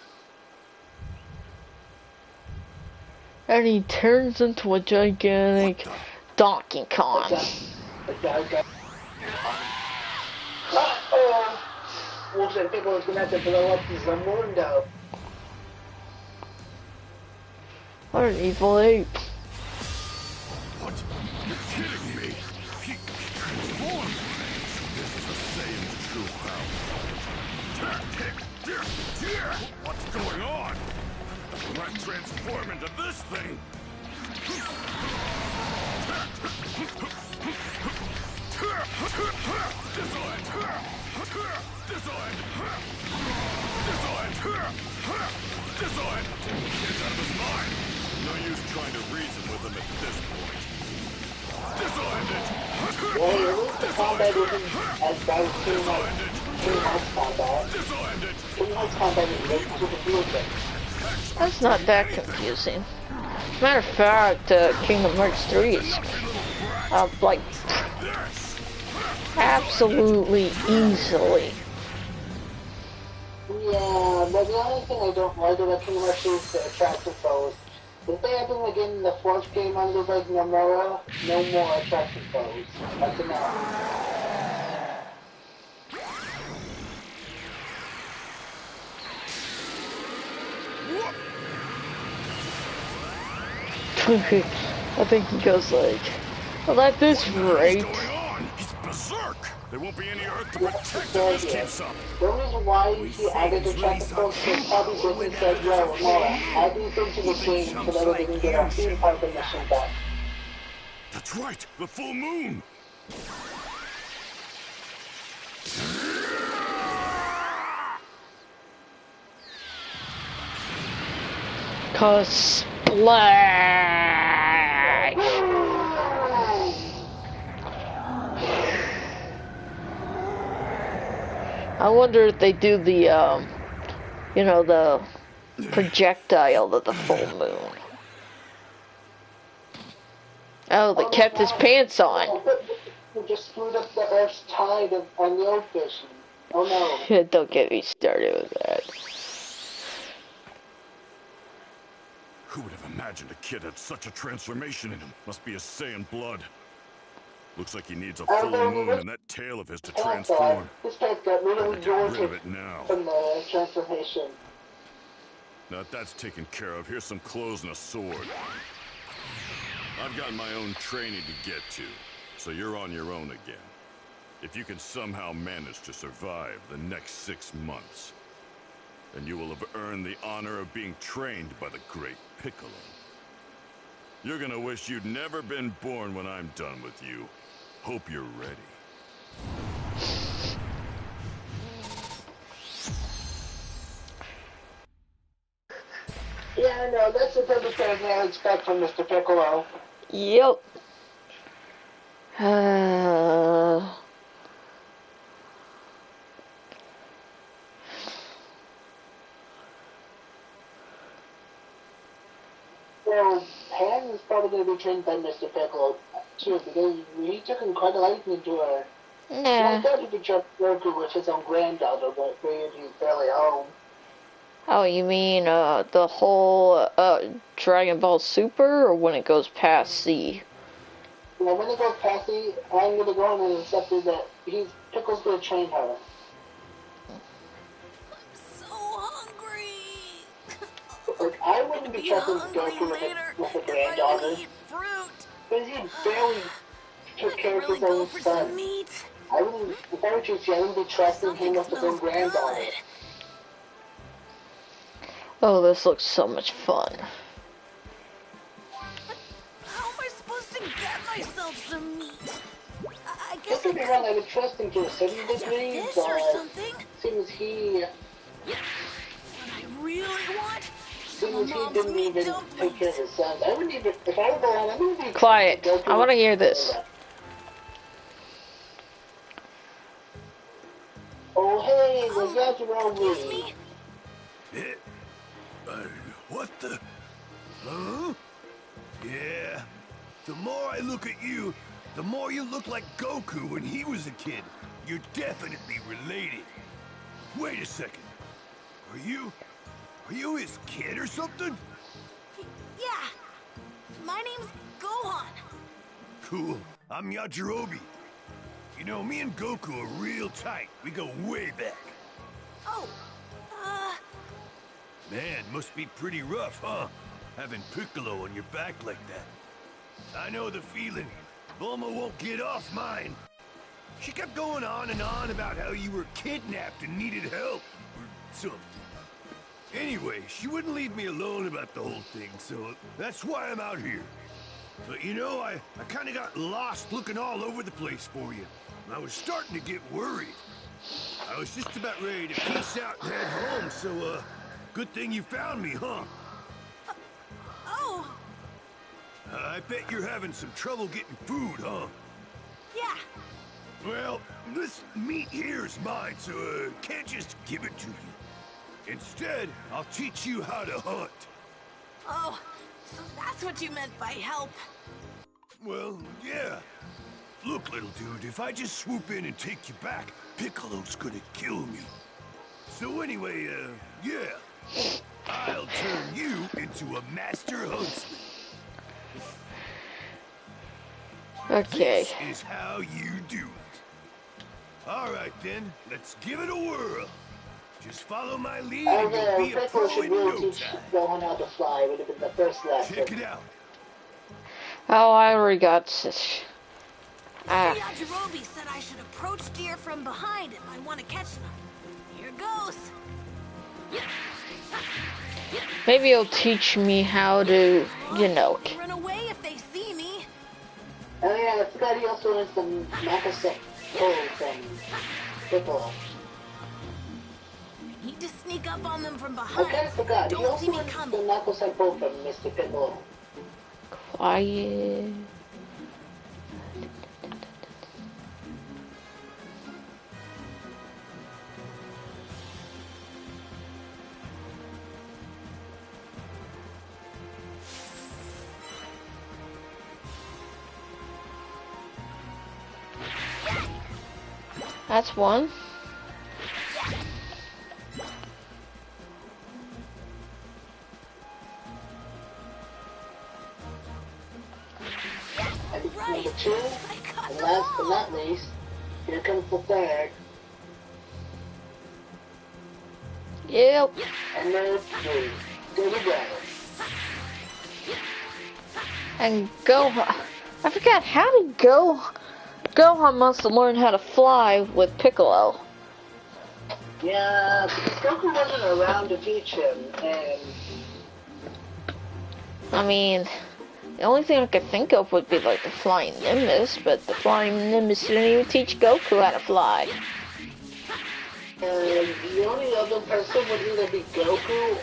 And he turns into a gigantic Donkey Kong. Uh-oh! Looks like Piccolo's gonna have to blow up the Zamundo. What an evil ape. What? You're kidding me? He transformed. This is a Saiyan's true power. What's going on? When I transform into this thing? Design! Kid's out of his mind! No use trying to reason with him at this point. Designed it! Well, at least the combat isn't as bad as King Hearts combat. Designed it! King Hearts combat is very confusing. That's not that confusing. Matter of fact, Kingdom Hearts 3 is like Absolutely easily. Yeah, but the only thing I don't like about too much is the attractive foes. If they happen again in the fourth game under like Nomura, no more attractive foes. That's enough. I think he goes like, well, at this rate. What's going on? He's berserk. There won't be any earth to That's protect the if this idea. keeps up. The reason why he added attractive foes was probably Disney said, yo, Nomura, add these into the game so that we can get our theme park mission back. That's right, the full moon. Cause splash! I wonder if they do the, you know, the projectile of the full moon. Oh, they kept his pants on. We just screwed up the Earth's tide on the ocean. Oh no. Don't get me started with that. Who would have imagined a kid had such a transformation in him? Must be a Saiyan blood. Looks like he needs a full moon and that tail of his to transform. This guy's got really Better get rid of good it now. from the transformation. Now that that's taken care of, here's some clothes and a sword. I've got my own training to get to, so you're on your own again. If you can somehow manage to survive the next 6 months, then you will have earned the honor of being trained by the great Piccolo. You're gonna wish you'd never been born when I'm done with you. Hope you're ready. Yeah, no, that's the type of thing I expect from Mr. Piccolo. Yep. Well, Pan is probably going to be trained by Mr. Piccolo, too, because he took him quite a liking to her. Nah. I thought he'd be just Goku with his own granddaughter, but he's barely home. Oh, you mean the whole Dragon Ball Super, or when it goes past C? Well, when it goes past C, I'm going to go in and accept it that Piccolo's going to train her. So hungry. Like, I wouldn't be trusting Goku with a granddaughter. Because he barely took care of his own son. I wouldn't, if I were you, I wouldn't be trusting him with his own granddaughter. Oh, this looks so much fun. How am I supposed to get myself some meat? I guess Don't get me wrong, I would trust him to a certain degree, fish or but something. seems he What I really want? didn't even take care of his sons. I wouldn't even, if I were going, I wouldn't even... Quiet. I want to hear this. Oh, hey, the Yajirobe. Excuse me? What the? Huh? Yeah. The more I look at you, the more you look like Goku when he was a kid. You're definitely related. Wait a second. Are you his kid or something? Yeah. My name's Gohan. Cool. I'm Yajirobe. You know, me and Goku are real tight. We go way back. Oh, Man, must be pretty rough, huh? Having Piccolo on your back like that. I know the feeling. Bulma won't get off mine. She kept going on and on about how you were kidnapped and needed help, or something. Anyway, she wouldn't leave me alone about the whole thing, so that's why I'm out here. But you know, I kinda got lost looking all over the place for you. I was starting to get worried. I was just about ready to peace out and head home, so, good thing you found me, huh? oh, I bet you're having some trouble getting food, huh? yeah. Well, this meat here is mine, so, can't just give it to you. Instead, I'll teach you how to hunt. Oh, so that's what you meant by help. Well, yeah. Look, little dude, if I just swoop in and take you back, Piccolo's gonna kill me. So anyway, yeah. I'll turn you into a master huntsman. Okay. This is how you do it. All right, then. Let's give it a whirl. Just follow my lead and you'll be a Piccolo pro should in really no teach time. Gohan how to fly. It would have been the first lesson. Check it out. Oh, I already got this. Mr. Yajirobe said I should approach deer from behind if I want to catch them. Here goes. Maybe he'll teach me how to, you know. Run away if they see me. Oh yeah, I forgot he also has the Mako pull from Piccolo. I need to sneak up on them from I behind. kind of forgot. He Don't see also me has the coming. Mako pull from Mr. Piccolo. Quiet. That's one. And Right. number 2, I got and them last but all. not least, here comes the third, Yep. and number 3. There we go. And Gohan. I forgot how did Gohan must have learned how to fly with Piccolo. Yeah, because Goku wasn't around to teach him, and I mean, the only thing I could think of would be like the flying Nimbus, but the flying Nimbus didn't even teach Goku how to fly. the only other person would either be Goku,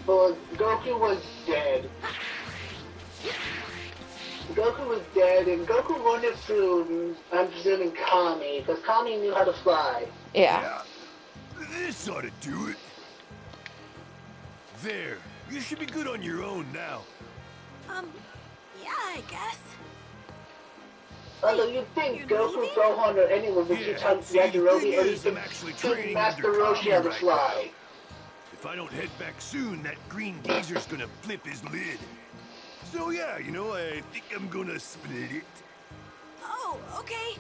or Goku was dead. Goku was dead, and Goku learned it through, I'm presuming, Kami, because Kami knew how to fly. Yeah. This ought to do it. There. You should be good on your own now. Yeah, I guess. Although you'd think You're Goku, leaving? Gohan, or anyone would teach how See, the Yajirobe thing or is, even I'm actually teach training Master under Roshi how to Kami right fly. If I don't head back soon, that green geezer's gonna flip his lid. So yeah, you know, I think I'm gonna split it. Oh, okay.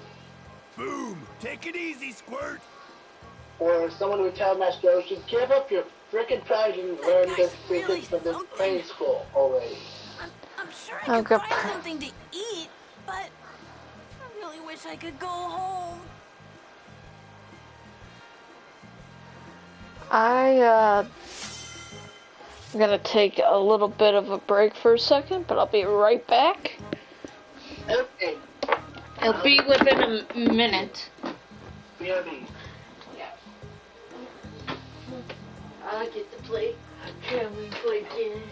Boom! Take it easy, Squirt! Or someone would tell Master Roshi, give up your frickin' pride and learn the guy's really secrets from the something. training school already. I'm sure Oh, I could good find pr- something to eat, but I really wish I could go home. I'm gonna take a little bit of a break for a second, but I'll be right back. Okay, It'll be within a minute. BRB. Yeah. I get to play. Can we play again?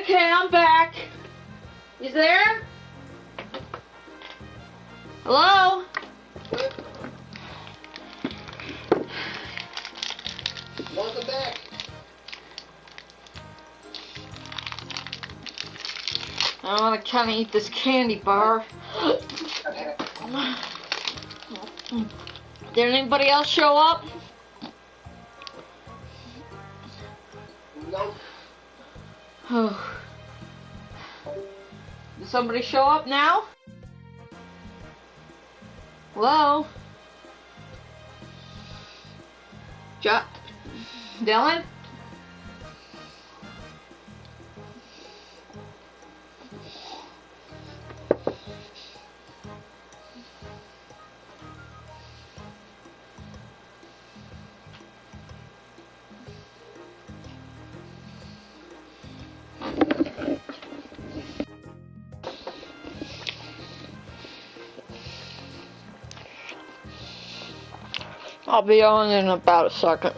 Okay, I'm back. You there? Hello? Welcome back. I want to kind of eat this candy bar. Did anybody else show up? Nope. Did somebody show up now? Hello? Dylan? I'll be on in about a second.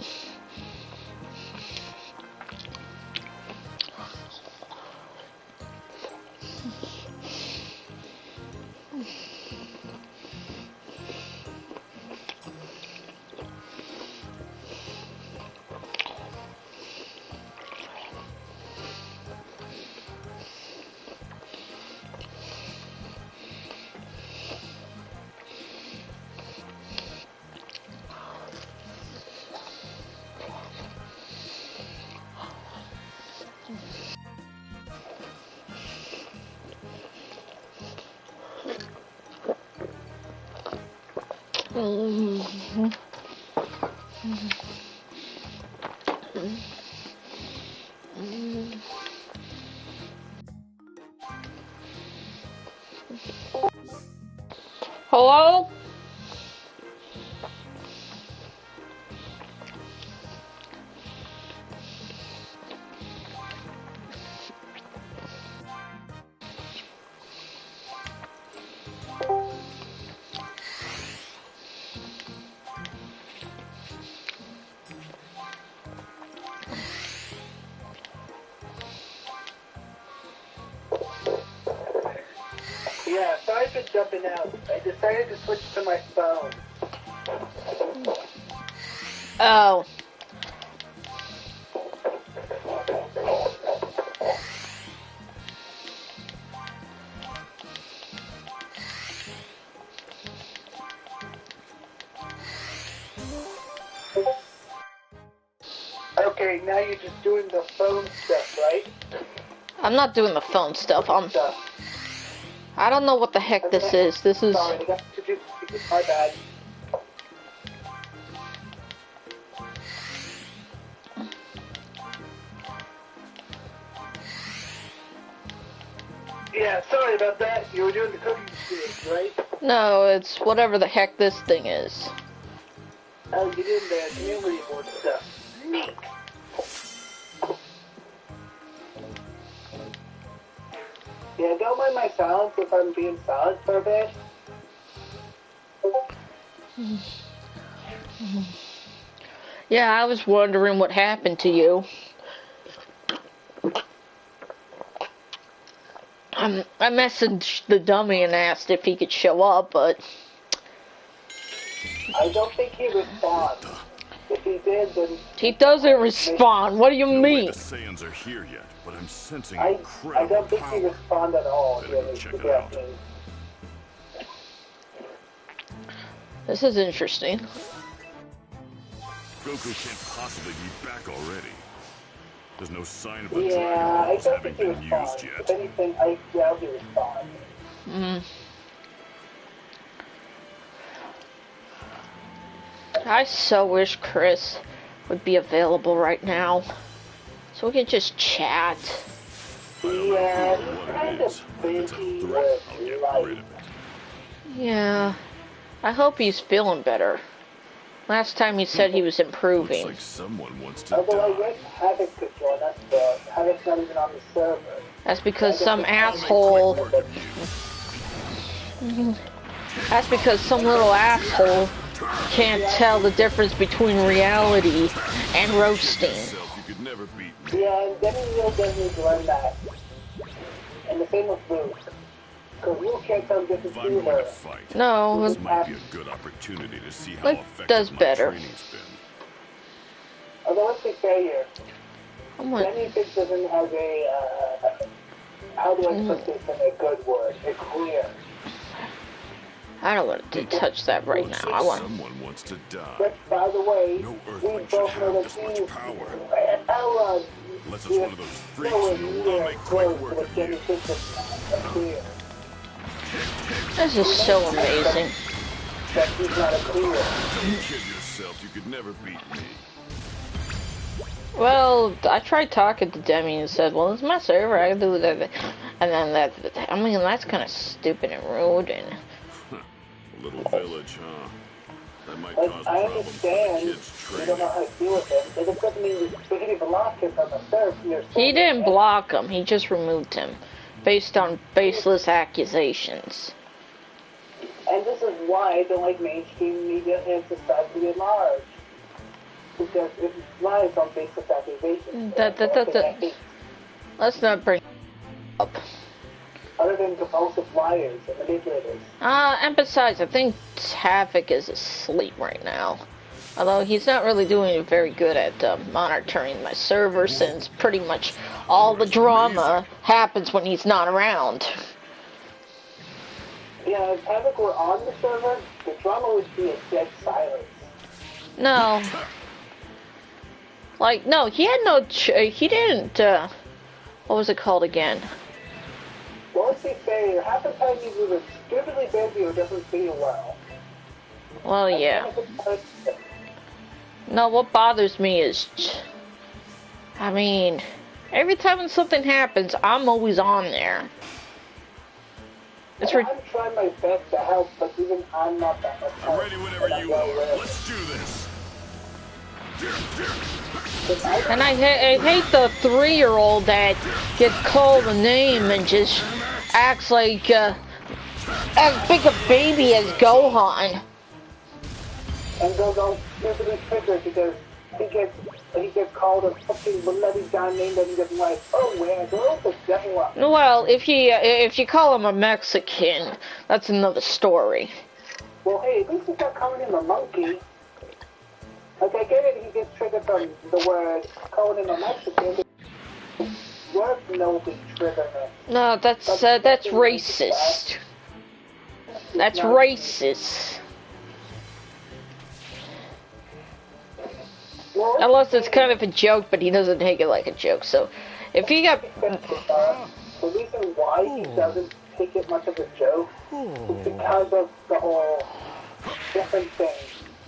Hello? Yeah, sorry for jumping out. I decided to switch to my phone. Oh. Okay, now you're just doing the phone stuff, right? I'm not doing the phone stuff. Stuff. I don't know what the heck this is. This is... Sorry, I got to do my bad. Yeah, sorry about that. You were doing the cooking stage, right? No, it's whatever the heck this thing is. Oh, you did the community board stuff. Neat. Yeah, don't mind my silence if I'm being silent for a bit. Yeah, I was wondering what happened to you. I messaged the dummy and asked if he could show up, but... I don't think he responds. If he did, then... He doesn't respond. What do you No way mean? the Saiyans are here yet, but I'm sensing I incredible don't think power. he responds at all. Better go check it out. This is interesting. Goku can't possibly be back already. There's no sign of the Yeah, Dragon I Balls don't having think he been responds. used If yet. anything, I doubt he responds. I so wish Chris would be available right now, so we could just chat. Yeah, he's What kind it of is, but if it's a busy threat, with I'll get life. rid of it. Yeah, I hope he's feeling better. Last time he said he was Looks improving. like someone wants to Although I die. wish Havoc could join us, but Havoc's not even on the server. That's because some Quick asshole... work of you. That's because some little asshole can't tell the difference between reality and roasting. Yourself, you could never beat me. Yeah, and Demi Neal doesn't need to learn that. And the same with Luke. Because Luke can't tell the difference If I'm going to either. fight, No, this might be a good opportunity to see how Luke effective does my better. training's been. Although let's be fair here, I'm gonna, Danny Fitz doesn't have a, how do I put this in a good word? A clear. I don't want to touch that right now. I want. Someone wants to die. But by the way, No we Earthling should both know have that this much he's power. Elrond. Unless it's one of those freaks who will make quick work of Danny you. Fitz is a clear. This is so amazing. That he's not a clear. Don't kid yourself, you could never beat me. Well, I tried talking to Demi and said, "Well, it's my server. I can do that." And then I mean, that's kind of stupid and rude. And A little village, huh? That might Like, cause I problems for the understand kids' you don't training. know how to deal with him, but it doesn't mean we can even block him from the server. he didn't block him. He just removed him, based on baseless accusations. And this is why I don't like mainstream media and society at large. Because it relies on baseless accusations. Let's not bring up. Other than compulsive liars and manipulators. And besides, I think Havoc is asleep right now. Although he's not really doing very good at monitoring my server, since pretty much all the drama happens when he's not around. Yeah, if Havoc were on the server, the drama would be a dead silence. No. Like, no, he had no, he didn't, what was it called again? Well, let's be fair, half the time he's either stupidly busy or doesn't feel well. Well, yeah. No, what bothers me is, I mean, every time something happens, I'm always on there. It's I'm trying my best to help, but even I'm not that much I'm help. ready whenever you are. Let's do this. And I hate the 3-year-old that gets called a name and just acts like as big a baby as Gohan. And goes on stupidly triggered because he gets called a fucking bloody guy name that he doesn't like. Oh, where girls are definitely up. Well, if you call him a Mexican, that's another story. Well, hey, at least he's not calling him a monkey. Like, I get it, he gets triggered from the word calling him a Mexican. Words know we trigger him. No, that's racist. That's racist. Well, Unless it's kind of a joke, but he doesn't take it like a joke. So, if he got... the reason why he doesn't take it much of a joke is because of the whole different thing.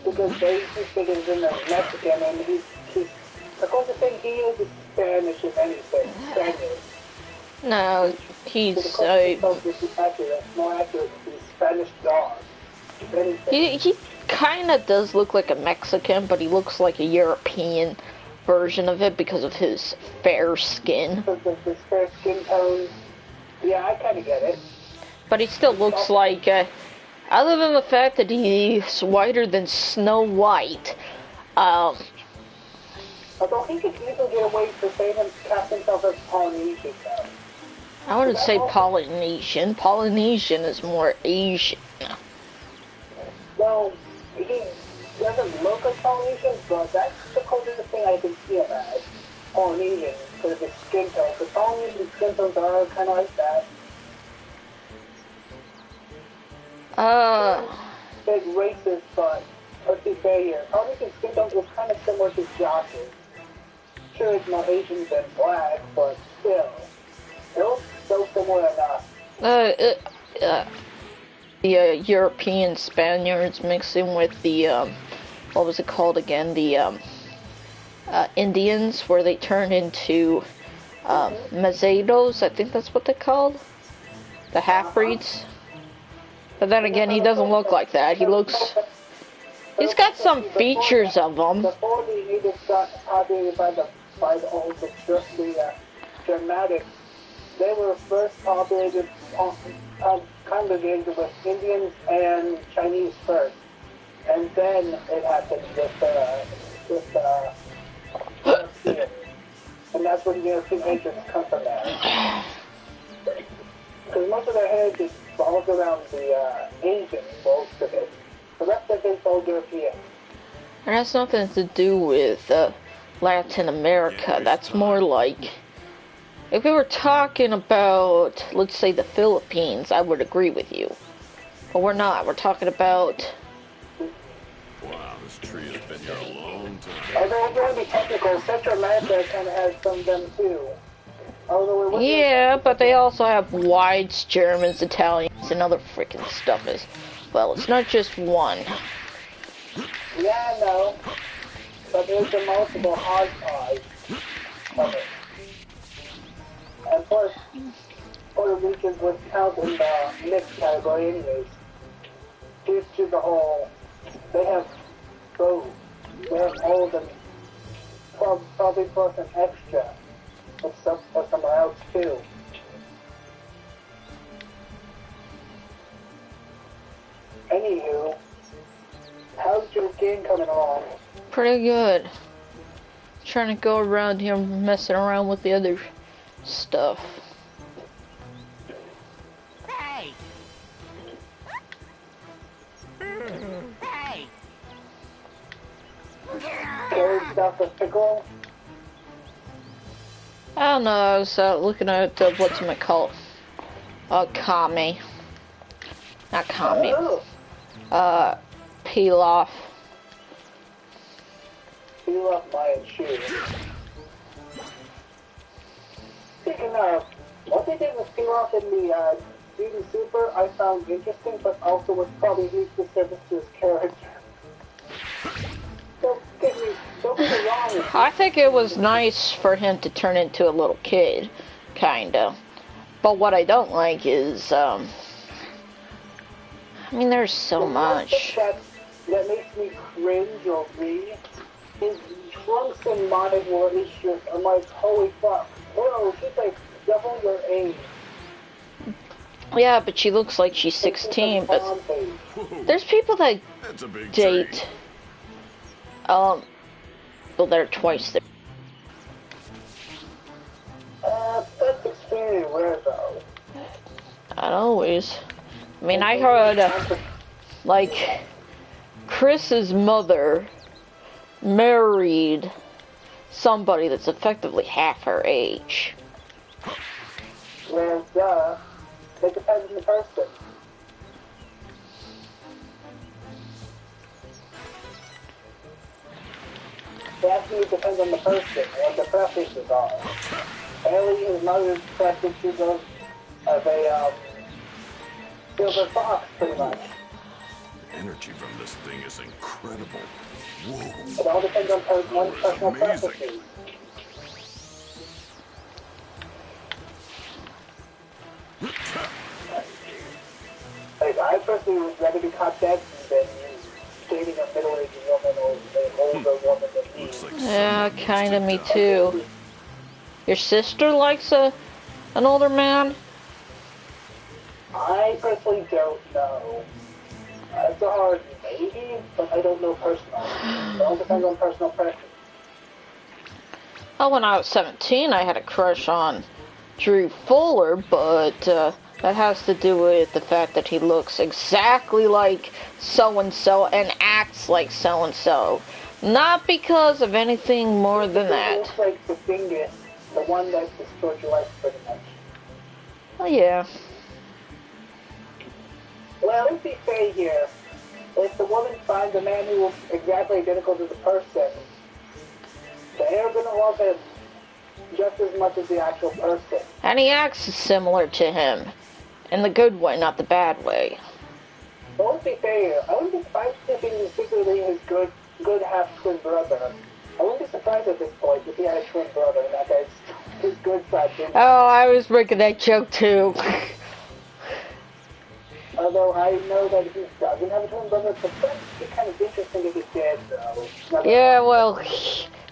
Because they think he's in a Mexican, and he's of course the thing he is Spanish if anything. Spanish. No, he's more accurate. He's Spanish dog. If anything. he kind of does look like a Mexican, but he looks like a European version of it because of his fair skin. Because of his fair skin tone. Yeah, I kind of get it. But he still looks like, other than the fact that he's whiter than Snow White, Although he could easily get away for saying him cast himself as Polynesian though. I wouldn't say Polynesian. Polynesian is more Asian. Well, he doesn't look like Polynesian, but that's the closest thing I can see him as. Polynesian, because of his skin tone. Because Polynesian skin tones are kind of like that. Big racist, but let's be fair here. Polynesian skin tone was kind of similar to Josh's. Sure, it's more Asian than black, but still. It looks so similar enough. The European Spaniards mixing with the, what was it called again? The, Indians, where they turn into, Mazedos, I think that's what they're called. The half-breeds. But then again, he doesn't look like that. He looks... He's got some features of him. Before the natives got populated by the Germanics, they were first populated, congregated with Indians and Chinese first. And then it happened with Europeans. And that's when European agents come from that. Because most of their heritage revolves around the Asian, most of it. The rest of it is all European. And that's nothing to do with Latin America. That's more like, if we were talking about, let's say, the Philippines, I would agree with you. But we're not. We're talking about... Wow, this tree has been here a long time. Although we're going to be technical, Central America kind of has some of them too. Although it wasn't Yeah, but they also have whites, Germans, Italians, and other freaking stuff as well. It's not just one. Yeah, I know. But there's a multiple hodgepodge of it. And plus, Puerto Ricans would count in the mixed category anyways. Due to the whole, they have both. They have all of them, probably plus an extra. For somewhere else too. Anywho, how's your game coming along? Pretty good. Trying to go around here messing around with the other stuff. Hey! Hey! Carry stuff with pickle? I don't know, I was looking at whatchamacallit. Kami. Not Kami. Pilaf. Peel off my shoe. Speaking of, what they did with peel off in the Beauty Super, I found interesting, but also was probably huge disservice to his character. Don't get me wrong. I think it was nice for him to turn into a little kid, kinda. But what I don't like is, I mean, there's so much. That makes me cringe or read is Trunks and Maya were at least just, I'm like, holy fuck. Whoa, she's like double your age. Yeah, but she looks like she's 16, but there's people that That's a big date, tree. well, they're twice there. That's extremely rare though. Not always. I mean, I heard, like, Chris's mother married somebody that's effectively half her age. Well, duh. It depends on the person. It actually depends on the person and what the preferences are. Ellie, his mother's preferences of a silver fox, pretty much. The energy from this thing is incredible. Whoa. It all depends on one's personal Amazing. preferences. Like, I personally would rather be caught dead than dating a middle-aged woman or an older woman than me. Looks like Yeah, someone kinda needs me to too. Your sister likes an older man? I personally don't know. It's a hard maybe, but I don't know personally. It all depends on personal preference. Oh, when I was 17, I had a crush on Drew Fuller, but that has to do with the fact that he looks exactly like so-and-so and acts like so-and-so. Not because of anything more than It that. looks like the dingus, the one that destroyed your life pretty much. Oh, yeah. Well, let's be fair here. If the woman finds a man who looks exactly identical to the person, they're going to love him just as much as the actual person. And he acts similar to him. In the good way, not the bad way. But let's be fair, I wouldn't be surprised if he was secretly his good half-twin brother. I wouldn't be surprised at this point if he had a twin brother and that guy's his good side didn't. Oh, I was making that joke too. Although I know that he doesn't have a twin brother, but that'd be kind of interesting if he did, though. Yeah, well,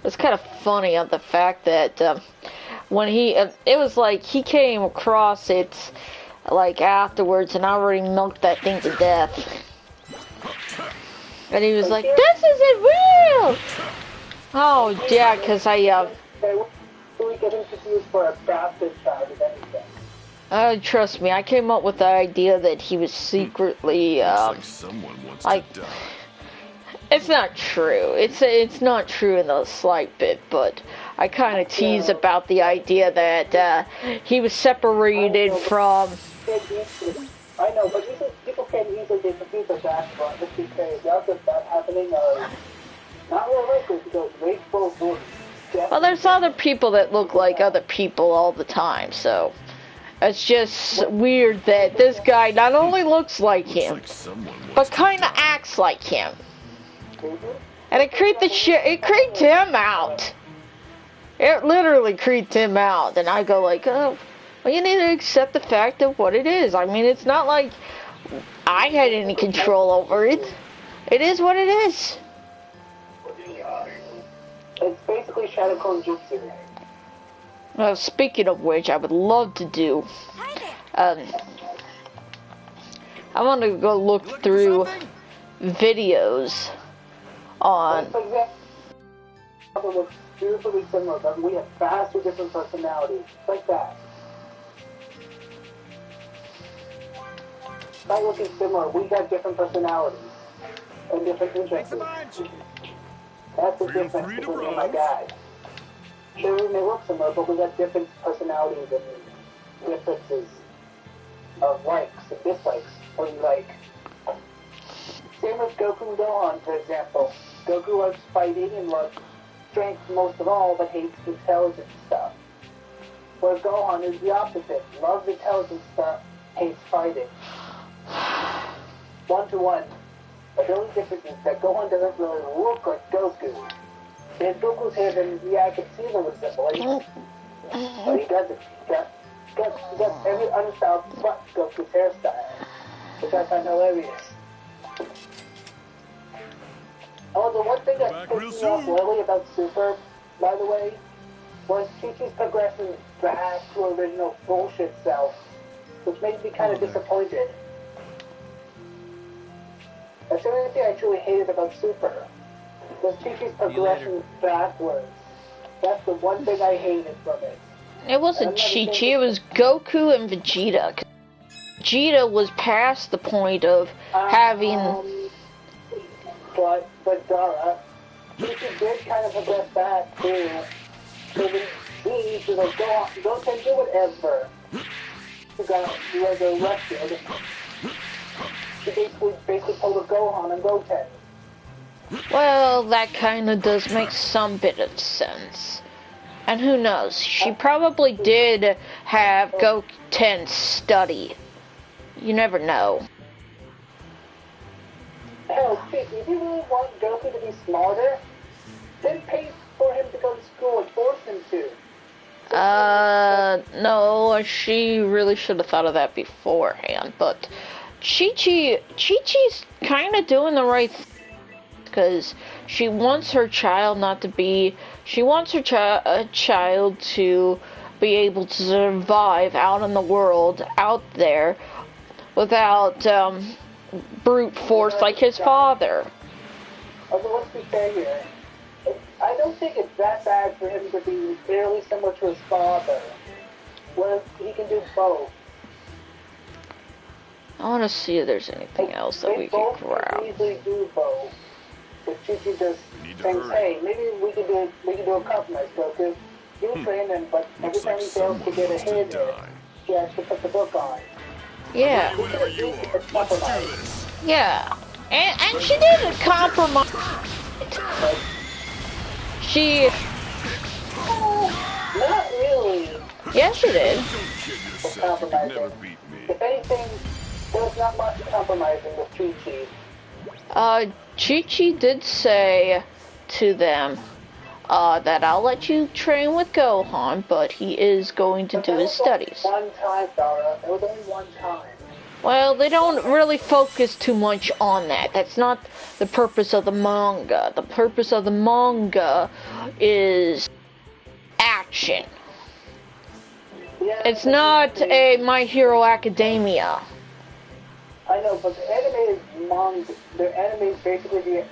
it's kind of funny on the fact that when he, it was like he came across it like afterwards and I already milked that thing to death. And he was like, this isn't real! Oh, yeah, because I, They would get him confused for a bastard child, if anything. Trust me, I came up with the idea that he was secretly, Looks like someone wants like- to die. it's not true. It's not true in the slight bit, but I kind of tease about the idea that he was separated from. I know, but people can easily get confused with that, but just because the odds of that happening are not real likely because Rachel will Well, there's other people that look like other people all the time, so it's just weird that this guy not only looks like Looks him, like someone wants but to kind of die. acts like him. And it creeped him out. It literally creeped him out. And I go like, oh, well, you need to accept the fact of what it is. I mean, it's not like I had any control over it. It is what it is. It's basically Shadow Clone Jutsu. Speaking of which, I would love to do. Hi there. I want to go look through videos on. For example, looks beautifully similar, but we have vastly different personalities. Like that. By looking similar, we have different personalities and different interests. That's the difference between me and my guy. Sure, we may look similar, but we got different personalities and differences of likes and dislikes. What do you like? Same with Goku and Gohan, for example. Goku loves fighting and loves strength most of all, but hates intelligent stuff. Whereas Gohan is the opposite. Loves intelligent stuff, hates fighting. 1-to-1. But the only difference is that Gohan doesn't really look like Goku. If Goku's hair, then yeah, I can see the resemblance. But he doesn't. He got every other style but Goku's hairstyle. Which I find hilarious. Oh, the one thing that pissed me off really about Super, by the way, was Chi-Chi's progression back to her original bullshit self, which made me kind of disappointed. That's the only thing I truly hated about Super. Was Chi-Chi's progression backwards. That's the one thing I hated from it. It wasn't Chi-Chi, it was Goku and Vegeta. Vegeta was past the point of having. But Dara, Chi-Chi did kind of progress back too. So he was like, go and do whatever. He was arrested. She basically told her Gohan and Goten. Well, that kind of does make some bit of sense. And who knows, she probably did have Goten study. You never know. Hell, if you really want Goku to be smarter, then pay for him to go to school and force him to. No, she really should have thought of that beforehand, but Chi-Chi's kind of doing the right thing, because she wants her child child to be able to survive out in the world, out there, without, brute force like his father. Although, let's be fair here, I don't think it's that bad for him to be fairly similar to his father, where he can do both. I want to see if there's anything else that we can grab. They easily do both. If Chi-Chi just thinks, hey, maybe we can do a compromise, Goku. You train him, but every time he fails to get a hit in, she has to put the book on. Yeah. Whatever you are, let's do this. Yeah. And she didn't compromise. She... Not really. Yes, she did. Don't kid yourself, you can never beat me. If anything, there was not much compromising with Chi-Chi. Chi-Chi did say to them, that I'll let you train with Gohan, but he is going to do his studies. One time, Dara. It was only one time. Well, they don't really focus too much on that. That's not the purpose of the manga. The purpose of the manga is action. Yeah, It's not a My Hero Academia. I know, but the anime is manga. The anime is basically the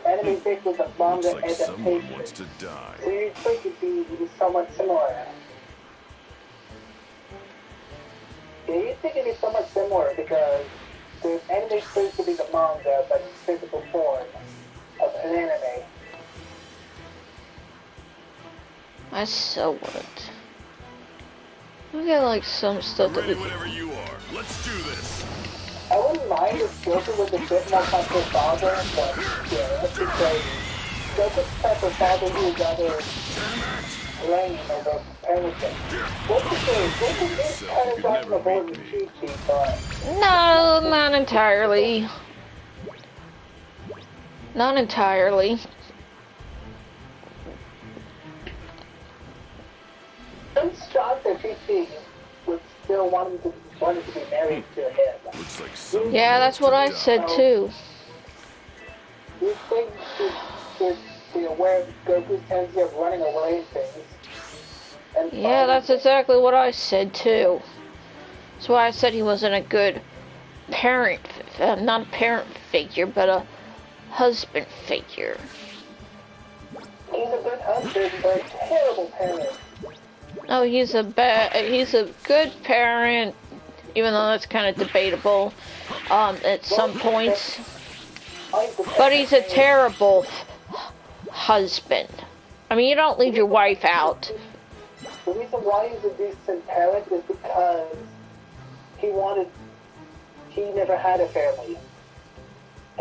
anime is basically the manga Looks like someone adaptation. wants to die. So you think it'd be somewhat similar. Yeah, you'd think it'd be somewhat similar because the anime seems to be the manga, but it's physical form of an anime. I so would. We got like some stuff that Ready we whenever you are. Let's do this. I wouldn't mind if Goku was a bit more like her father, but yeah, that's because Goku's type of father who is rather lame over everything. What's the thing? Goku is kind of dropping the ball with Chi-Chi, but... No, not entirely. Not entirely. I'm shocked that Chi-Chi would still wanted to be married to him. Looks like someone Yeah, that's what I wants to said die. too. You think she should be aware of Goku's tendency of running away and things? And Yeah, that's exactly what I said too. That's why I said he wasn't a good parent, not a parent figure, but a husband figure. He's a good husband, but a terrible parent. No, he's a good parent, even though that's kind of debatable at some points. But he's a terrible husband. I mean, you don't leave your wife out. The reason why he's a decent parent is because he never had a family.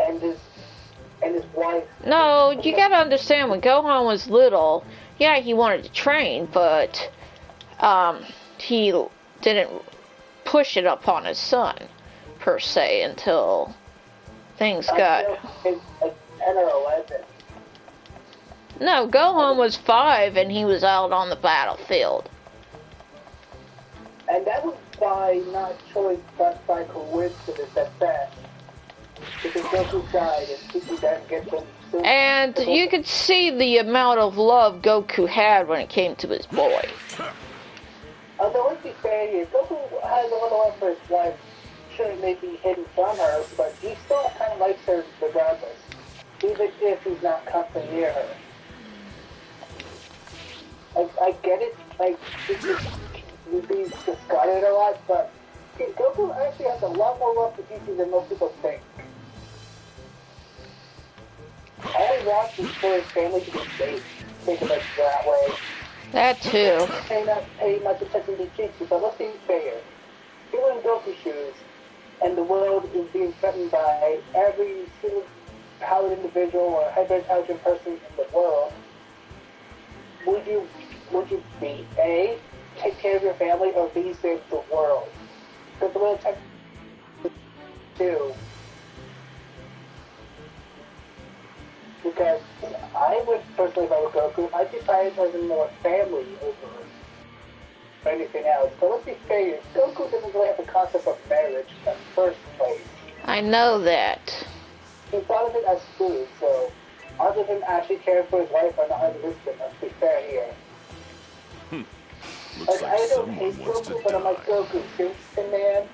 And his wife... No, you gotta understand, when Gohan was little, yeah, he wanted to train, but he didn't push it upon his son, per se, until things got... Like 10 or 11. No, Gohan was 5 and he was out on the battlefield. And that was by not choice, but by coincidence at best. Because Goku died and Chi-Chi didn't get them soon. And you could see the amount of love Goku had when it came to his boy. Although, let's be fair here, Goku has a little love for his wife. Sure, it may be hidden from her, but he still kind of likes her regardless. Even if he's not constantly near her. I get it, like, would be discarded a lot, but Goku actually has a lot more love for Chi-Chi than most people think. All he wants is for his family to be safe. Think of it that way. That too. May not pay much attention to Chi-Chi, but let's be fair. If you were in Goku's shoes, and the world is being threatened by every single powered individual or hyper-intelligent person in the world, would you be A, take care of your family, or B, save the world? Because the world technically do. Because I would personally, if I were Goku, I'd be prioritizing more family over anything else. But let's be fair, Goku doesn't really have the concept of marriage in the first place. I know that. He thought of it as food, so other than actually caring for his wife or not his husband, let's be fair here. Looks like I don't someone hate wants Goku, to but I'm like, die. Goku, seriously, man?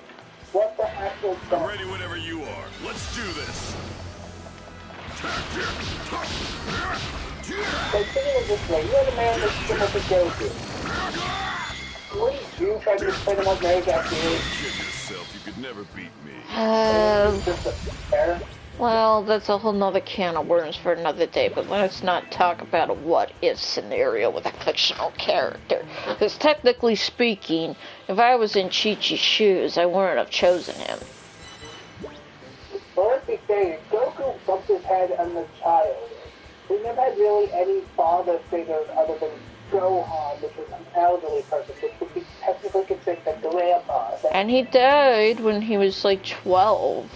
What the actual I'm fuck? ready whenever you are. Let's do this. Like, think of it this way, you're the man that's similar to Goku. Wouldn't you try to explain to what marriage actually is? Kid yourself. You could never beat me. Just a fair? Well, that's a whole nother can of worms for another day, but let's not talk about a what-if scenario with a fictional character. Because technically speaking, if I was in Chi-Chi's shoes, I wouldn't have chosen him. Well, let's be fair, Goku bumped his head on the child. We never had really any father figure other than Gohan, which was an elderly person, which would be technically considered a grandpa. And he died when he was like 12.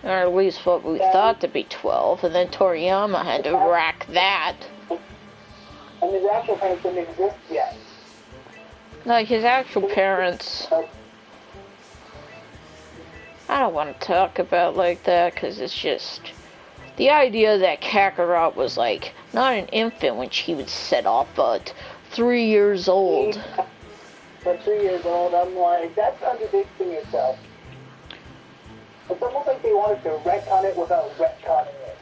Or at least what we thought to be 12, and then Toriyama had to rack that. And his actual parents didn't exist yet. Like, his actual parents... I don't want to talk about like that, because it's just... The idea that Kakarot was, like, not an infant when she was set off, but 3 years old. At 3 years old, I'm like, that's contradicting yourself. It's almost like they wanted to retcon it without retconning it.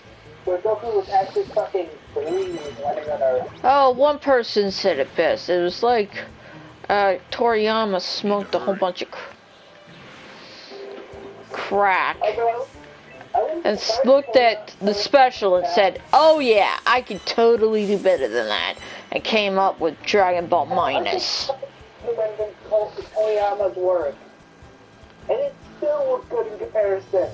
Where Goku was actually fucking breathing landing on Earth. Oh, one person said it best. It was like Toriyama smoked a whole bunch of crack and looked at the special and said, "Oh yeah, I could totally do better than that," and came up with Dragon Ball Minus. Toriyama's work, and it still looks good in comparison.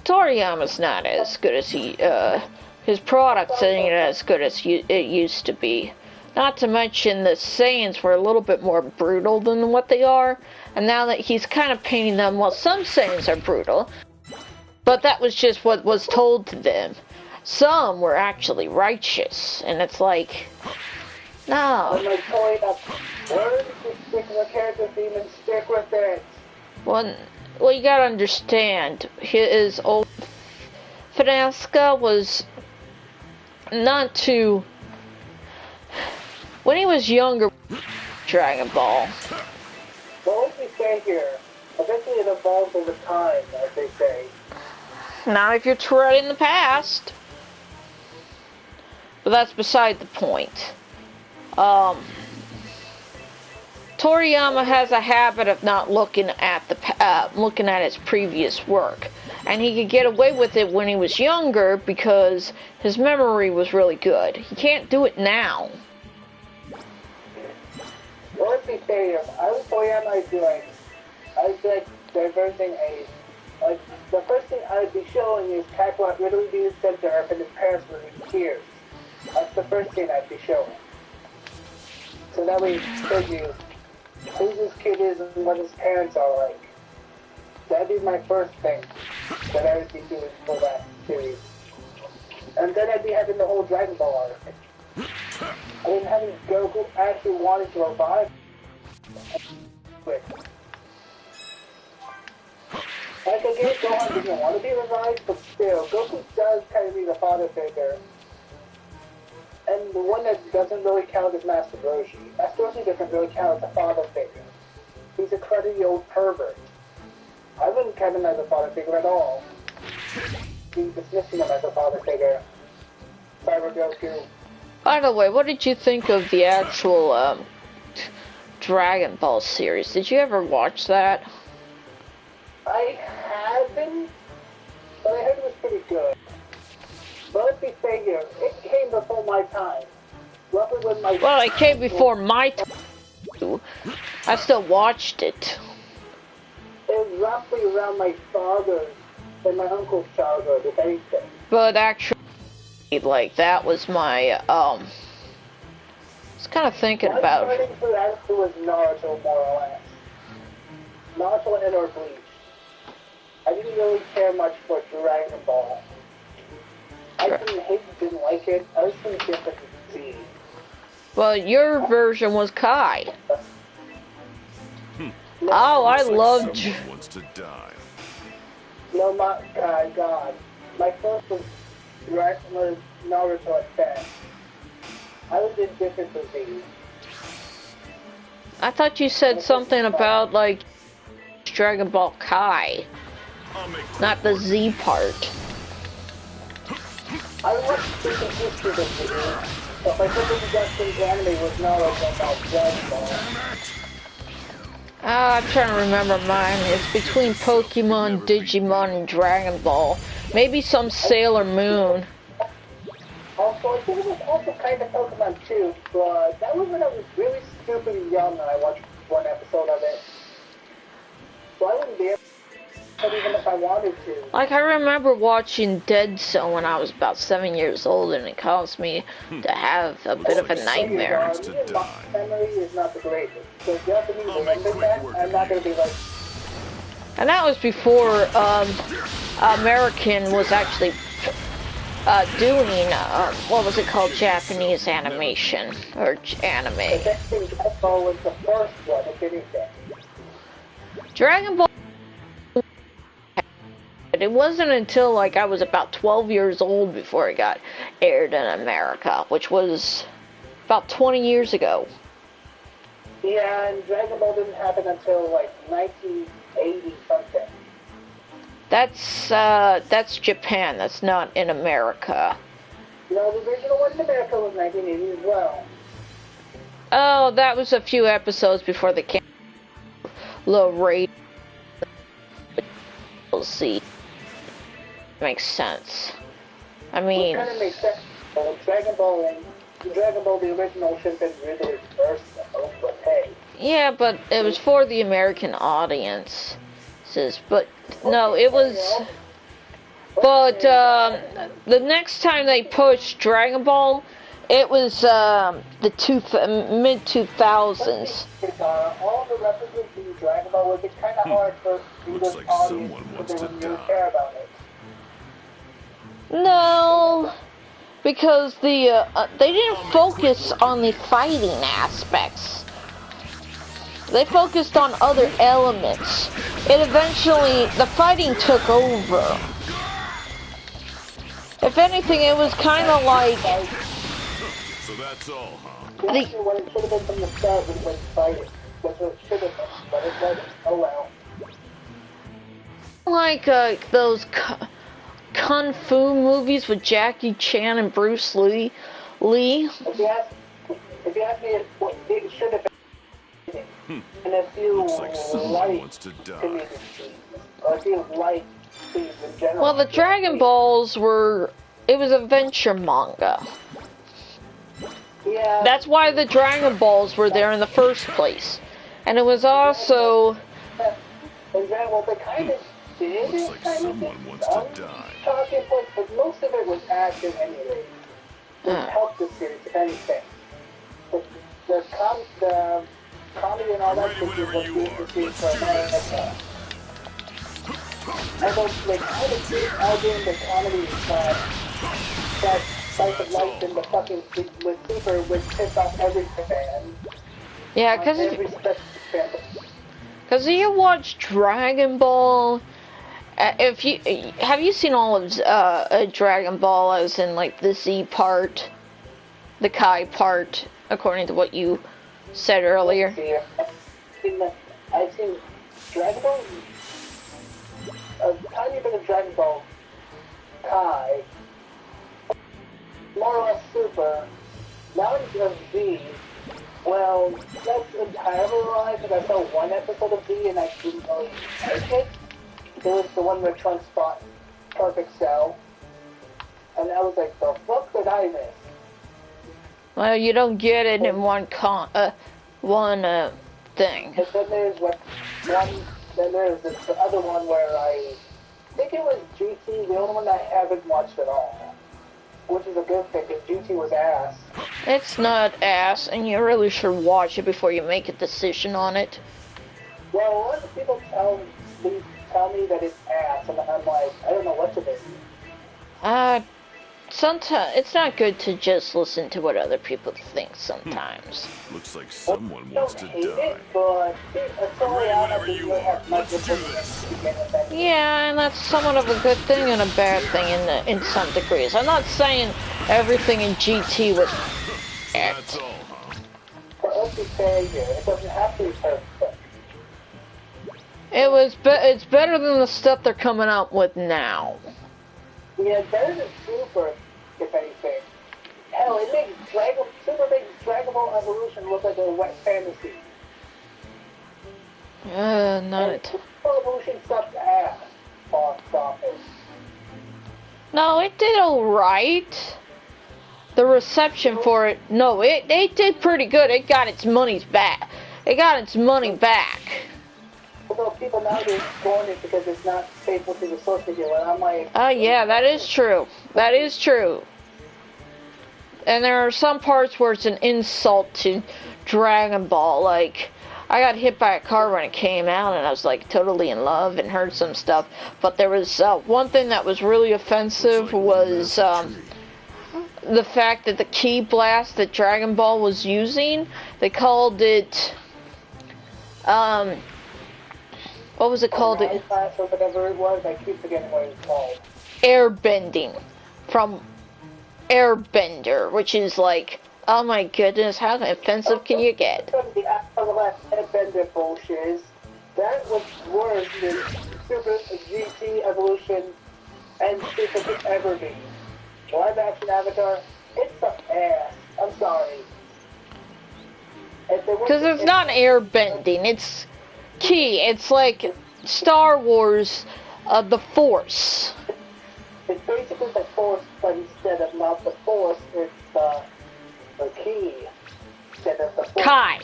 Toriyama's not as good as his products ain't as good as it used to be. Not to mention the Saiyans were a little bit more brutal than what they are, and now that he's kind of painting them, well, some Saiyans are brutal, but that was just what was told to them. Some were actually righteous, and it's like, no. I'm like, Toriyama, learn to stick with the character theme and stick with it. Well, you gotta understand, his old Finasca was not too... When he was younger, Dragon Ball. Well, what we say here, eventually it evolves over time, as they say. Not if you're treading the past. But that's beside the point. Toriyama has a habit of not looking at his previous work, and he could get away with it when he was younger because his memory was really good. He can't do it now. Well, let's be fair here. I was Toriyama doing. I was like diversing age. Like the first thing I would be showing is Kakarot literally being sent to Earth and his parents would be tears. That's the first thing I'd be showing. So that way it shows you who this kid is and what his parents are like. That'd be my first thing that I would be doing for that series. And then I'd be having the whole Dragon Ball arc. I mean, having Goku actually wanted to revive. Like, I guess Gohan didn't want to be revived, but still, Goku does kind of be the father figure. And the one that doesn't really count is Master Roshi. Master Roshi doesn't really count as a father figure. He's a cruddy old pervert. I wouldn't count him as a father figure at all. He's dismissing him as a father figure. Cyber Goku. By the way, what did you think of the actual Dragon Ball series? Did you ever watch that? I haven't, but I heard it was pretty good. But let's be fair here, it came before my time. Roughly when my... Well, it came before my time. I still watched it. It was roughly around my father's and my uncle's childhood, if anything. But actually, like, that was my, I was kind of thinking about... My starting for that was Naruto, more or less. Naruto and or Bleach. I didn't really care much for Dragon Ball. I didn't like it. I was from different Z. Well, your version was Kai. Oh, I loved... Someone wants to die. No, my God. My first was Naruto at best. I was indifferent to Z. I thought you said something about, like, Dragon Ball Kai. Not the Z part. I watched different histories of Z, but my first introduction to anime was Naruto about Dragon Ball. I'm trying to remember mine. It's between Pokemon, Digimon, and Dragon Ball. Maybe some Sailor Moon. Also, I think it was also kind of Pokemon too, but that was when I was really stupidly young and I watched one episode of it. So I wouldn't be able to, even if I wanted to. Like, I remember watching Dead Zone when I was about 7 years old, and it caused me to have a bit of a nightmare. My memory is not the greatest. So if you have to be remembering that, I'm not going to be like... And that was before American was actually doing, what was it called, Japanese animation, or anime. The next thing Dragon Ball was the first one, if anything. Dragon Ball... It wasn't until, like, I was about 12 years old before it got aired in America, which was about 20 years ago. Yeah, and Dragon Ball didn't happen until, like, 1980 something. That's Japan. That's not in America. No, the original one in America was 1980 as well. Oh, that was a few episodes before they came. Low rate. We'll see. Makes sense. I mean, It kind of makes sense. Dragon Ball, the original should have been really first, but hey. yeah, but it was for the American audience. But no, it was. But the next time they pushed Dragon Ball, it was the mid 2000s. All the references to Dragon Ball was kind of hard for Looks like someone wants to die. about it. No, because they didn't focus on the fighting aspects. They focused on other elements. It eventually, the fighting took over. If anything, it was kind of like. So that's all, huh? That's what it should have been from the start when fighting. That's what it should have been, but it wasn't. Oh well. Like those kung fu movies with Jackie Chan and Bruce Lee. If you ask me, it should have been. And if you Looks like someone wants to die. or if you like things in general. Well, the Dragon Balls were. It was a adventure manga. Yeah. That's why the Dragon Balls were there in the first place. And it was also. Well, they kind of did. Looks like someone wants to die. Talking points, but most of it was action anyway. It helped the series, if anything. The comedy and all that Ready whenever you are. Let's do this. Although they kind of keep arguing the comedy that slice of life in the fucking with Super would piss off every fan. Yeah, because you watch Dragon Ball. Have you seen all of Dragon Ball, as in like the Z part, the Kai part, according to what you said earlier? I've seen Dragon Ball, a tiny bit of Dragon Ball Kai, more or less Super. Now of Z. Well, that's entirely wrong, because I saw one episode of Z and I didn't really like it. It was the one where Trunks fought Perfect Cell. And I was like, the fuck did I miss? Well, you don't get it in one thing. And then there's then there's the other one where I think it was GT, the only one I haven't watched at all. Which is a good thing, because GT was ass. It's not ass, and you really should watch it before you make a decision on it. Well, a lot of people tell me that it's ass, and I'm like, I don't know what to do. Sometimes it's not good to just listen to what other people think sometimes. Looks like someone wants to hate die. it, but Whenever you are, let's do this. Yeah, and that's somewhat of a good thing and a bad thing in some degrees. I'm not saying everything in GT was That's all, huh? For us to say here, it doesn't have to be perfect. It's better than the stuff they're coming out with now. Yeah, better than Super, if anything. Hell, it makes Super makes Dragon Ball Evolution look like a wet fantasy. Not it. Super Evolution sucked ass. Box office. No, it did alright. The reception for it, no, it did pretty good. It got its money's back. It got its money back. Although people nowadays scorn it because it's not faithful to the source material, and I'm like... Oh, yeah, that is true. That is true. And there are some parts where it's an insult to Dragon Ball. Like, I got hit by a car when it came out, and I was, like, totally in love and heard some stuff. But there was one thing that was really offensive was the fact that the key blast that Dragon Ball was using, they called it... what was it called? Class or whatever it was, I keep forgetting what it was called. Airbending. From Airbender, which is like, oh my goodness, how offensive can you get? The Airbender bullshit, that was worse than Super GT Evolution and Super could ever be. Live action Avatar, it's some ass. I'm sorry. Because it's not airbending, it's ki. It's like Star Wars, the Force. It's basically the Force, but instead of not the Force, it's the key. Instead of the Force. Kai.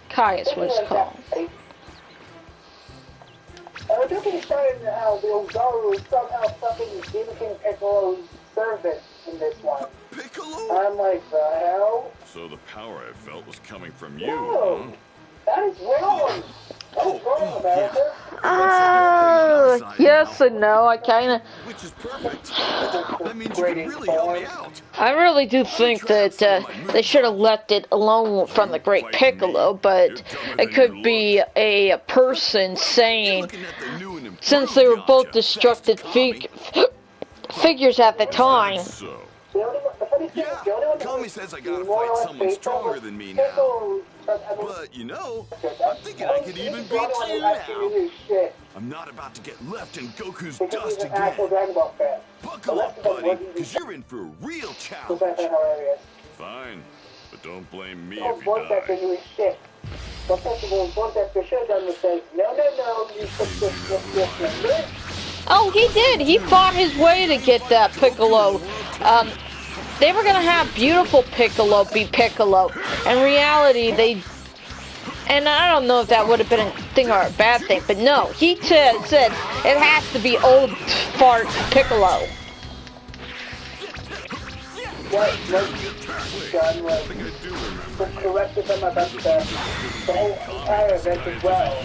Kai is what it's called. Don't get me started on how the Ozaru is somehow fucking Demon King Piccolo's servant in this one. Piccolo? I'm like, the hell? So the power I felt was coming from you, No! huh? That is wrong! That is wrong, America! Yes and no. I kind of, Which is perfect. That means you can really help me out. I really do think that they should have left it alone from the Great Piccolo, but it could be a person saying, since they were both destructive figures at the time. So, The funny thing is, the only one Kami that says I was gotta more fight or less someone faithful stronger was than me now. Piccolo, But, you know, I'm thinking I could even beat you now. I'm not about to get left in Goku's Because he's dust an actual again. Dragon Ball fan. Buckle up, buddy, because you're in for a real Was challenge. that hilarious? Fine, but don't blame me Oh, if you voice actor die. knew his shit. But first of all, voice actor should have done was say, no, you put this. Oh, he did. He fought his way to get that Piccolo. They were gonna have beautiful Piccolo be Piccolo. In reality, they. And I don't know if that would have been a thing or a bad thing, but no, he said it has to be old fart Piccolo. What done was corrected them about the whole entire event as well.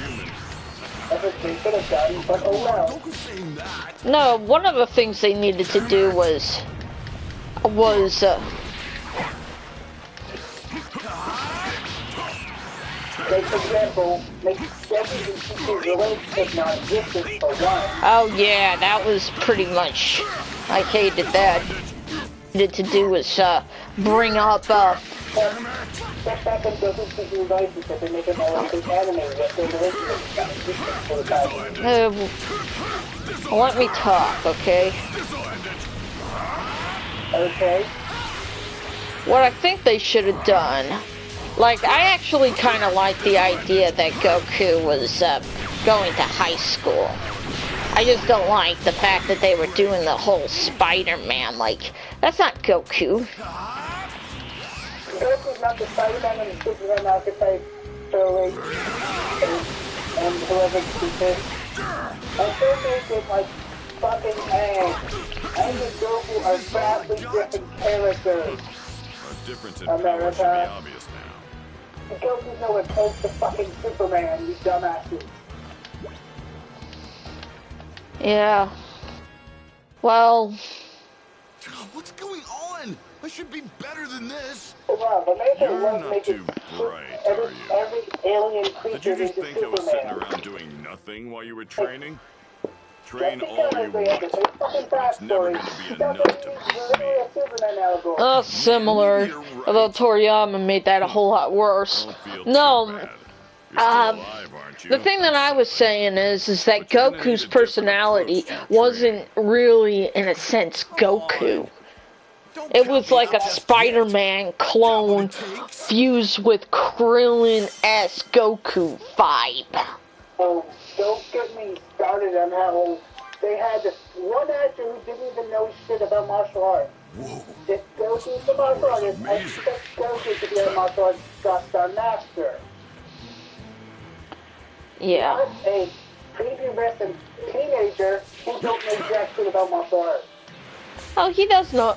That's what they could have done, but oh well. No, one of the things they needed to do was Like, for example, make Debbie and Chico's relationship non-existent for one. oh yeah, that was pretty much, I hated that. Needed to do was bring up Step back and go through Chico's relationship and make it more like an anime with their relationship non-existent for the time. let me talk, okay? Okay? What I think they should have done, like, I actually kind of like the idea that Goku was going to high school. I just don't like the fact that they were doing the whole Spider-Man, like, that's not Goku. Goku's not the Spider-Man and the Superman archetype, Sterling, and whoever keeps it. I still think it's like fucking Aang and Goku are vastly different characters. Our difference in power should be obvious now. Goku's nowhere close to fucking Superman, you dumbasses. Yeah. Well, What's going on? I should be better than this. Wow, but maybe You're it won't not make too it bright, every, are you? every alien Did creature you just into think I was sitting Superman. around doing nothing while you were training? Train Just all because you they have want. the same fucking It's never backstory, gonna be doesn't enough to mean beat it's literally me. a Superman allegory. similar, You're right. although Toriyama made that a whole lot worse. Don't feel No, too bad. You're still alive, aren't you? the thing that I was saying is that But you're gonna need a Goku's different personality approach to your wasn't really, in a sense, Goku. Don't It count was me like out a just Spider-Man clone yet. Got what it takes? fused with Krillin-esque Goku vibe. Oh, don't get me started on how they had this one actor who didn't even know shit about martial arts. Whoa. If Goku's the martial artist, I Amazing. expect Goku to be a martial arts star master. Yeah. Not a prepubescent teenager who don't know jack shit about martial arts. Oh, he does know.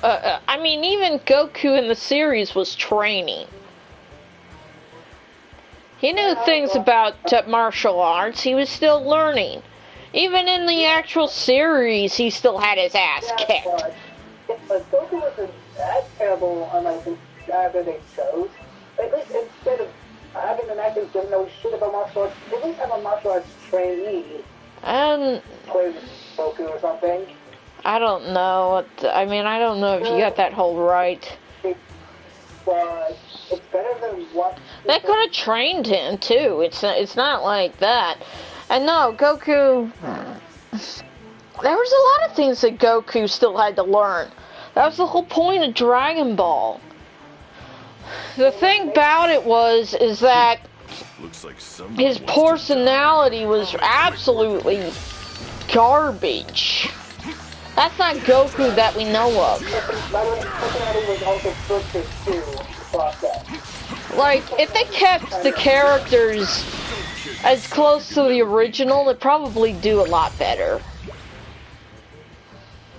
I mean, even Goku in the series was training. He knew things about martial arts. He was still learning. Even in the actual series, he still had his ass Yeah, kicked. but Goku wasn't that terrible on like the actor they chose. At least instead of having an actor who doesn't know shit about martial arts, at least have a martial arts trainee And play Goku or something. I don't know. I mean, I don't know if you got that whole right. But it's better than what. They could have trained him too. It's not like that. And no, Goku. There was a lot of things that Goku still had to learn. That was the whole point of Dragon Ball. The thing about it is that Looks like someone his wants to personality was absolutely garbage. That's not Goku that we know of. By the way, personality was also twisted too. Process. Like, if they kept the characters as close to the original, they'd probably do a lot better.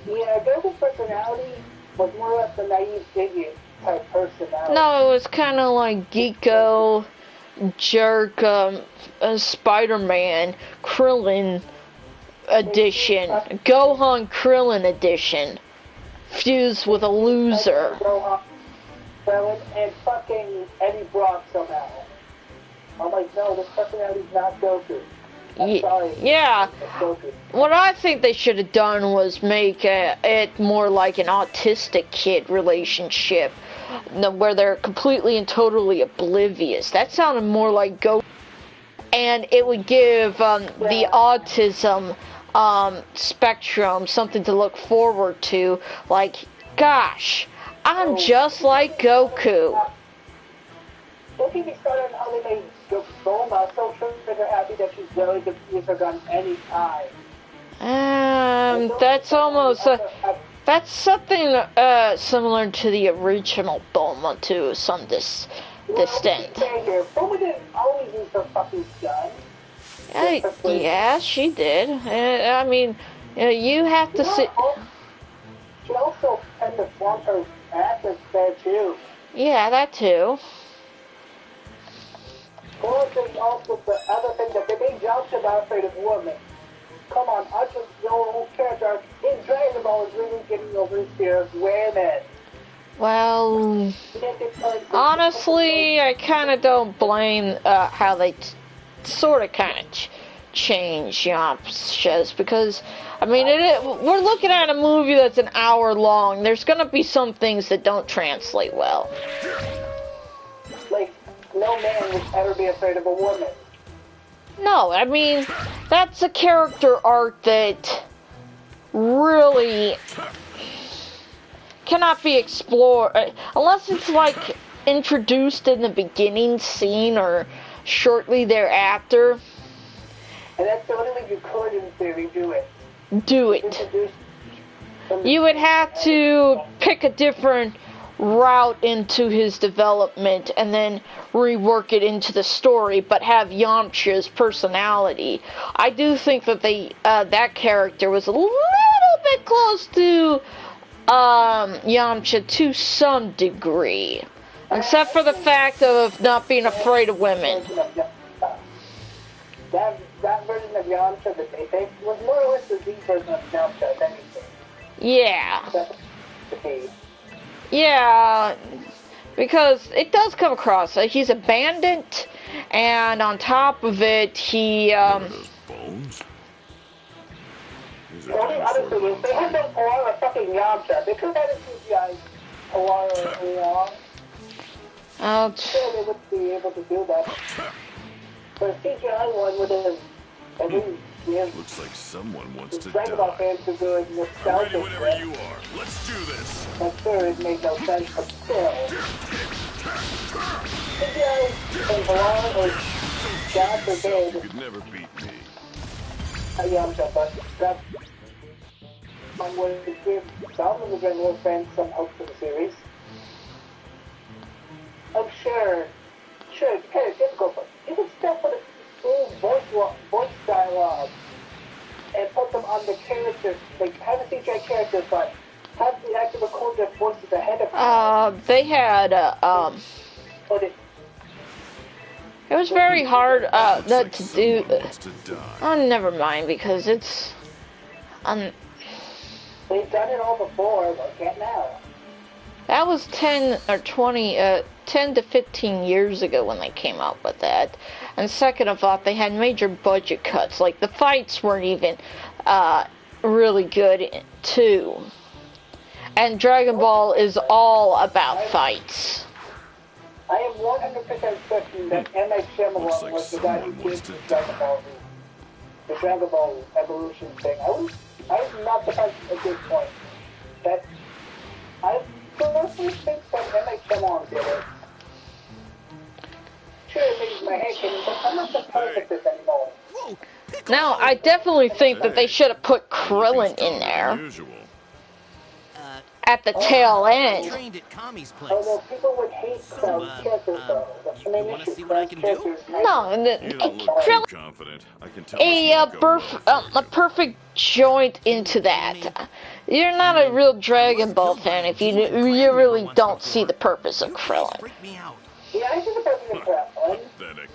Yeah, Goku's personality was more or less a naive idiot type personality. No, it was kind of like Geeko, Jerk, Spider-Man, Krillin edition, Gohan Krillin edition, fused with a loser. Gohan, Krillin, and fucking Eddie Brock somehow. I'm like, no, this personality's not Goku. I'm sorry. Yeah. It's Goku. What I think they should have done was make it more like an autistic kid relationship, where they're completely and totally oblivious. That sounded more like Goku, and it would give the autism spectrum something to look forward to. Like, gosh, I'm just like Goku. Don't get me started on how they made Bulma so trigger happy that she's willing to use her gun anytime. That's almost that's something similar to the original Bulma to some extent. Bulma didn't always use her fucking gun. Yeah, she did. I mean, you have to see. She also had to flaunt her assets there too. Yeah, that too. Plus, there's also the other thing that they made Yamcha about afraid of women. Come on, I just know who character in Dragon Ball is really getting over his fear of women. Well, honestly, I kind of don't blame how they sort of kind of change Yamcha's, because I mean we're looking at a movie that's an hour long. There's gonna be some things that don't translate well. Like, no man would ever be afraid of a woman. No, I mean, that's a character arc that really cannot be explored unless it's like introduced in the beginning scene or shortly thereafter. And that's the only way you could, in theory, do it. Do it. You would have to pick a different route into his development and then rework it into the story, but have Yamcha's personality. I do think that that character was a little bit close to Yamcha to some degree, except for the fact of not being afraid of women. That version of Yamcha that they picked was more or less the Z version of Yamcha, if anything. Yeah. That's the case. Yeah, because it does come across. He's a bandit, and on top of it, he, those bones? The only other thing is, they had no Puara fucking Yamcha. They could have had a CGI Puara along. Sure, they would be able to do that. But a CGI one would have, at least, Looks like someone wants to Dragon Ball fans die. could do it nostalgic. Ready whenever you are. Let's do this. I'm sure it made no sense, but still. CGI and Puara or God You forbid, could never beat me. a Yamcha, but that would give some of the general fans some hope for the series. I'm sure, it's kind of difficult, but you can still put a full voice dialogue and put them on the characters, like have a CGI character, but have the actor record their voices ahead of time. they had, But it was very hard, Looks to like do. someone wants to die. Oh, never mind, because it's, they've done it all before, but can't now. that was 10 or 20, 10 to 15 years ago when they came out with that. And second of all, they had major budget cuts. Like, the fights weren't even really good, too. And Dragon Ball is all about fights. I am 100% certain that M.H. Looks Shyamalan like was the guy who someone did wants to Dragon Ball, the Dragon Ball evolution thing. I was not surprised at this point. That I personally think that M.H. Shyamalan did it. Now, I definitely think that they should have put Krillin in there at the tail end. Trained at Kami's place. Although people would hate some characters though. That's the main wanna issue. see what I can do? Characters hate No, and You don't look too Krillin confident. I can tell this won't go well for a you. perfect joint into that. You're not a real Dragon Ball fan if you really don't see the purpose of Krillin. Freak me out. Yeah, I see the person in crap one. Pathetic.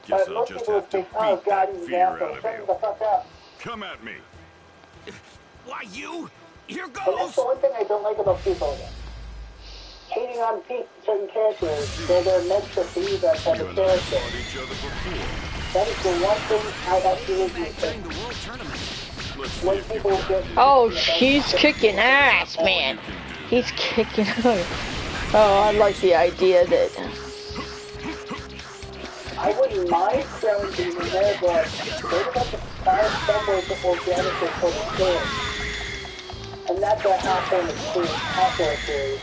Guess But I'll most just people have would to think, oh beat god, that he's an fear asshole. out of Shut you. the fuck up. Come at me. Why you? Here And that's goes. the one thing I don't like about people. Hating on certain characters, they're meant to be that type You of and I character. fought each other before. That is the one thing I absolutely Back during think. the world tournament. Let's see When if you people get... Oh, he's kicking ass, man. He's kicking ass. Oh, I like the idea that... I wouldn't mind challenging in there, but they're about to find some way to organically put it in. And that's what happened in the halfway series.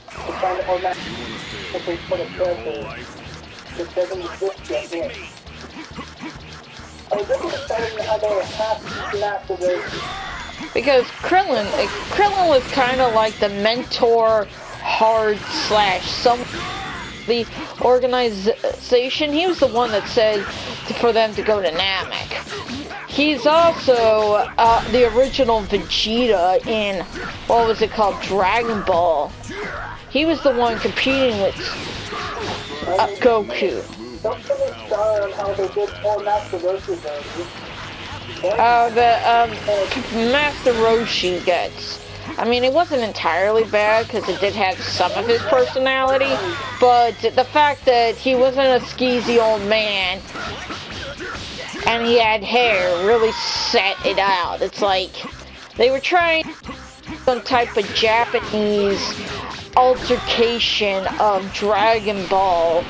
To find to organically put a character that doesn't exist yet in. I was looking at starting how they have massive races. Because Krillin was kind of like the mentor, hard / some the organization. He was the one that said for them to go to Namek. He's also the original Vegeta in, what was it called, Dragon Ball. He was the one competing with Goku. Don't get me started on how they did all Master Roshi versions. Master Roshi gets. I mean, it wasn't entirely bad because it did have some of his personality, but the fact that he wasn't a skeezy old man and he had hair really set it out. It's like they were trying some type of Japanese altercation of Dragon Ball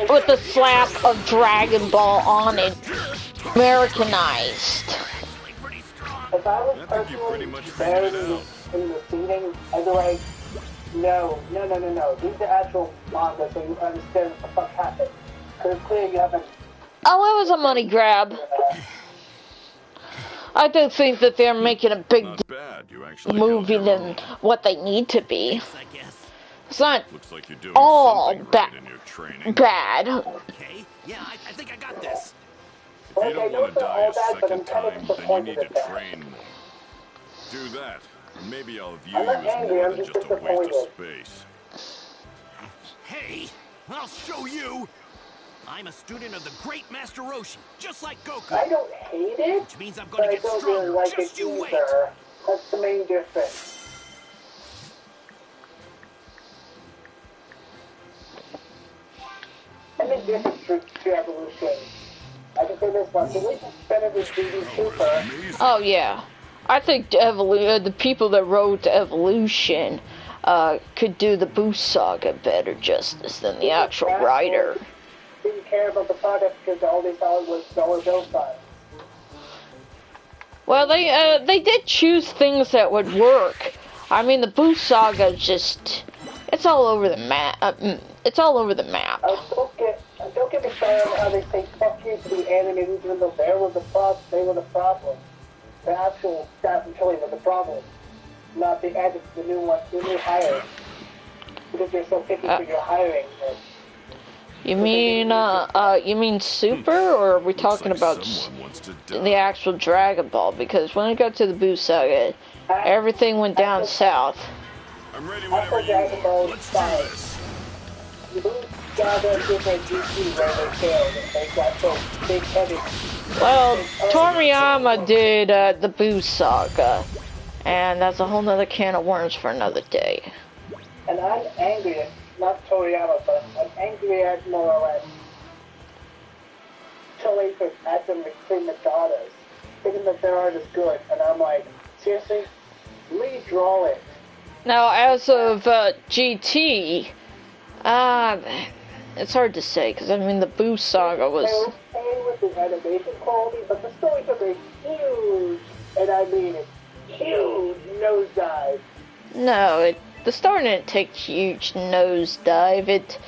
with the slap of Dragon Ball on it, Americanized. If I was I think you pretty personally much there figured it out. in the seating, I'd be like, no. These are actual manga, so you understand what the fuck happened. Because it's clear you haven't... Oh, it was a money grab. I do think that they're making a big Not bad. You actually movie held your than own. what they need to be. I guess. It's not Looks like you're doing all something right in your training. bad. Okay. Yeah, I think I got this. If you Okay, don't want to those are die all a bad, but I'm second kind of time, then you disappointed need at to that. train more. Do that, and maybe I'll view I'm you not as angry, more I'm than just just a waste of disappointed. space. Hey, I'll show you. I'm a student of the great Master Roshi, just like Goku. I don't hate it, Which means I'm but gonna I get don't really stronger. like it Just you wait. either. That's the main difference. I'm indifferent to evolution. I can say this much, at least it's better than 3D Super. Oh yeah, I think the people that wrote Evolution could do the Boost Saga better justice than the actual writer. Didn't care about the product because all they saw was dollar bill signs. Well, they did choose things that would work. I mean, the Boost Saga is just, it's all over the map. It's all over the map. Don't get me started on how they say fuck you to the animators even though they were the problem. The actual staff and Chile were the problem. Not the edits, the new hires. Because they're so picky for your hiring. You mean Super, or are we talking Looks like about someone wants to die. the actual Dragon Ball? Because when it got to the Boost Saga, everything went down south. I'm ready After whenever you Dragon are. Ball Let's do 5, this. the Blue Saga did like GT where they failed and they got so big headed. Well, Toriyama did the Boost Saga, and that's a whole nother can of worms for another day. And I'm angry at, not Toriyama, but I'm angry at more or less Chile for at them recruiting the daughters, thinking that their art is good, and I'm like, seriously? Redraw it. Now, as of GT, it's hard to say, because I mean, the Boost Saga was... They were okay with the animation quality, but the story took a huge, and I mean huge nosedive. No, the story didn't take a huge nosedive.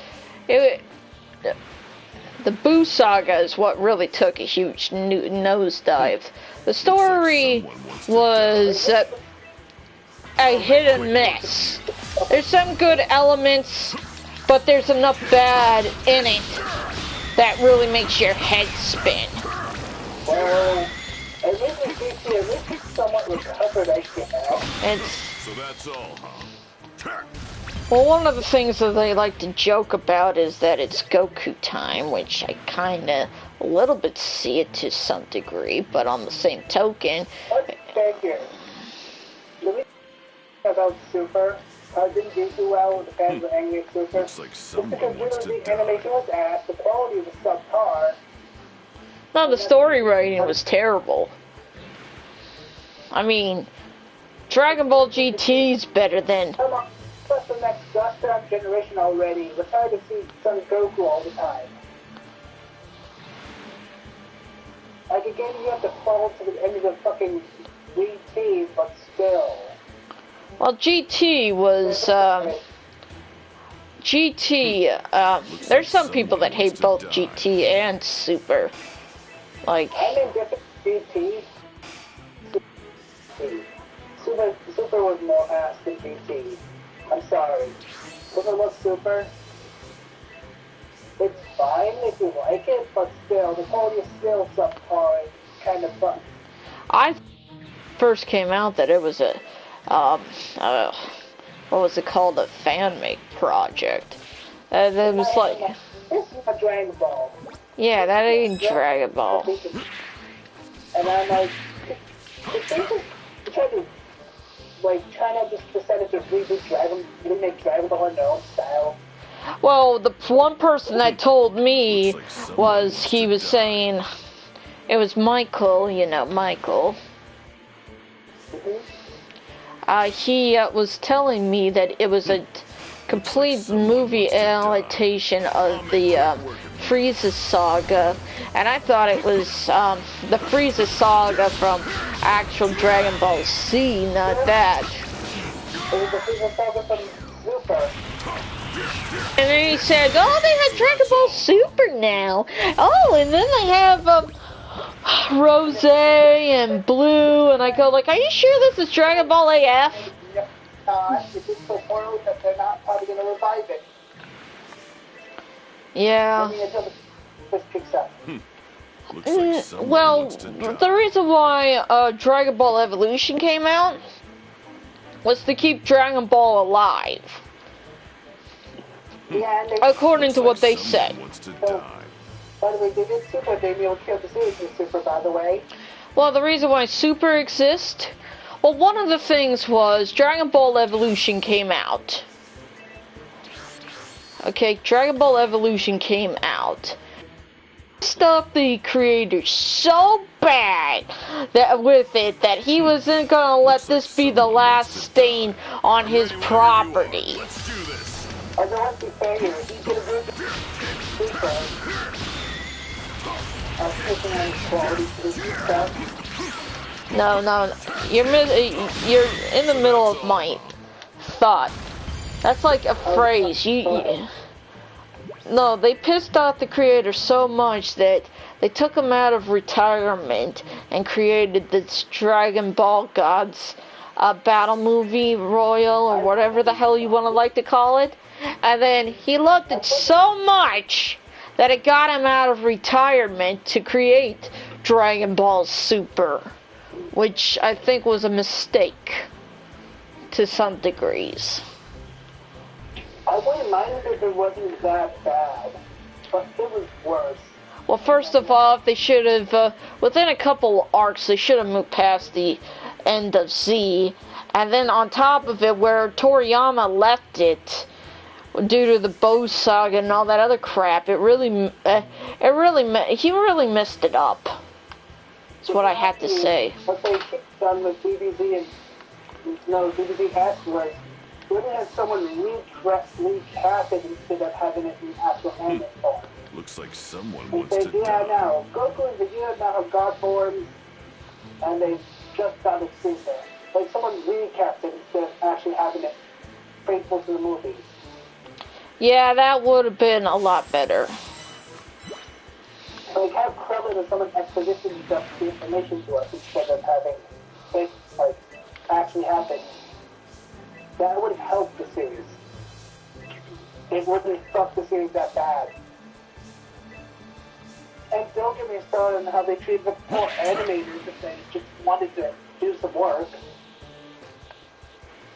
The Boo Saga is what really took a huge nosedive. The story was a hit and miss. There's some good elements, but there's enough bad in it that really makes your head spin. Well, at least it's somewhat recovered, I guess. So that's all, huh? Well, one of the things that they like to joke about is that it's Goku time, which I kinda a little bit see it to some degree, but on the same token... Thank you. Let me about Super. Didn't do too well with the fans were angry at Super. Looks like someone because wants to the die. animation was ass, the quality was subpar. No, the story writing was terrible. I mean, Dragon Ball GT's better than... Come on, plus the next Gustar generation already. We're tired to see Son Goku all the time. Like again, you have to fall to the end of the fucking GT, but still. Well, GT was, there's some people that hate both GT and Super. Like... I mean, different GT. Super was more ass than GT. I'm sorry. Super was Super. It's fine if you like it, but still, the quality is still subpar and kind of fun. I first came out that it was a, what was it called? A fan-make project. That was like... It's not Dragon Ball. Yeah, that ain't Dragon Ball. And I'm like, they try to, like, China just decided to remake Dragon Ball in their own style. Well, the one person that told me was, he was saying, it was Michael, you know, Michael. He was telling me that it was a complete movie adaptation of the Frieza saga, and I thought it was the Frieza saga from actual Dragon Ball Z, not that. It was the Frieza saga from Super. And then he said, oh, they have Dragon Ball Super now. Oh, and then they have Rose and Blue, and I go like, are you sure this is Dragon Ball AF? It's just so poorly that they're not probably going to revive it. Yeah. I mean, until this picks up. Looks like someone Well, wants to die. the reason why Dragon Ball Evolution came out was to keep Dragon Ball alive. Yeah, and they, According to what they Someone said. wants to die. by the way, they did Super. They nearly killed the series with Super, by the way. Well, the reason why Super exists, well, one of the things was Dragon Ball Evolution came out. Okay, Dragon Ball Evolution came out. Stuff the creator so bad that with it that he wasn't gonna let this be the last stain on his property. Let's do this. I don't want to say here. He could have been Super. I was picking on his quality for this stuff. No, you're in the middle of my thought. That's like a phrase. No, they pissed off the creator so much that they took him out of retirement and created this Dragon Ball Gods battle movie royal or whatever the hell you want to like to call it. And then he loved it so much that it got him out of retirement to create Dragon Ball Super, which I think was a mistake to some degrees. I wouldn't mind if it wasn't that bad, but it was worse. Well, first of all, if they should have, within a couple arcs, they should have moved past the end of Z, and then on top of it, where Toriyama left it, due to the Bo saga and all that other crap, he really messed it up. That's what I have to say. What they kicked on with DBZ and DBZ X was wouldn't have someone recast it instead of having it in actual anime form. Looks like someone They wants said, to yeah, die. now Goku and Vegeta now have God forms, and they just got it Super. Like someone recast it instead of actually having it faithful to the movies. Yeah, that would have been a lot better. like, have Krillin or someone exposition stuff the information to us instead of having it, like, actually happen. That would help the series. It wouldn't fuck the series that bad. And don't get me started on how they treat the poor animators if they just wanted to do some work.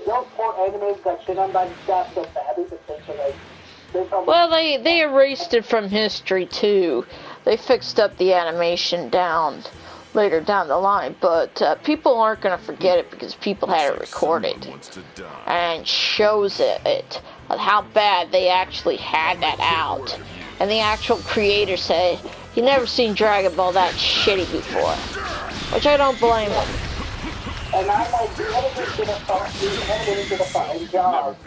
Those poor animators got shit on by the staff so badly that they could, like, well, they erased it from history too. They fixed up the animation later down the line, but people aren't gonna forget it because people had it recorded and shows it how bad they actually had that out. And the actual creator said he never seen Dragon Ball that shitty before, which I don't blame him. And I'm like, the editors did a fine job.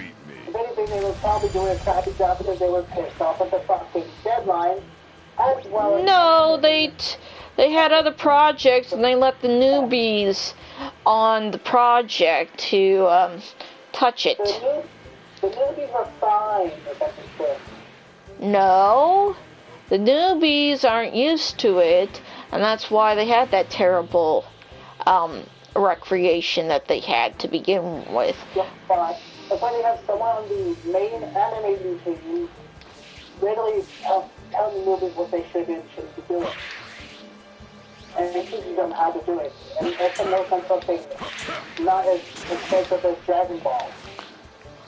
If anything, they were probably doing a crappy job because they were pissed off at the fucking deadline, as well as... No, they had other projects, and they let the newbies on the project to touch it. The newbies were fine, if that's true. No, the newbies aren't used to it, and that's why they had that terrible recreation that they had to begin with. Yeah, fine. That's why they have someone on the main animating team literally tell the newbies what they should and shouldn't be doing. And it teaches them how to do it. And that's a no on something not as expensive as Dragon Ball.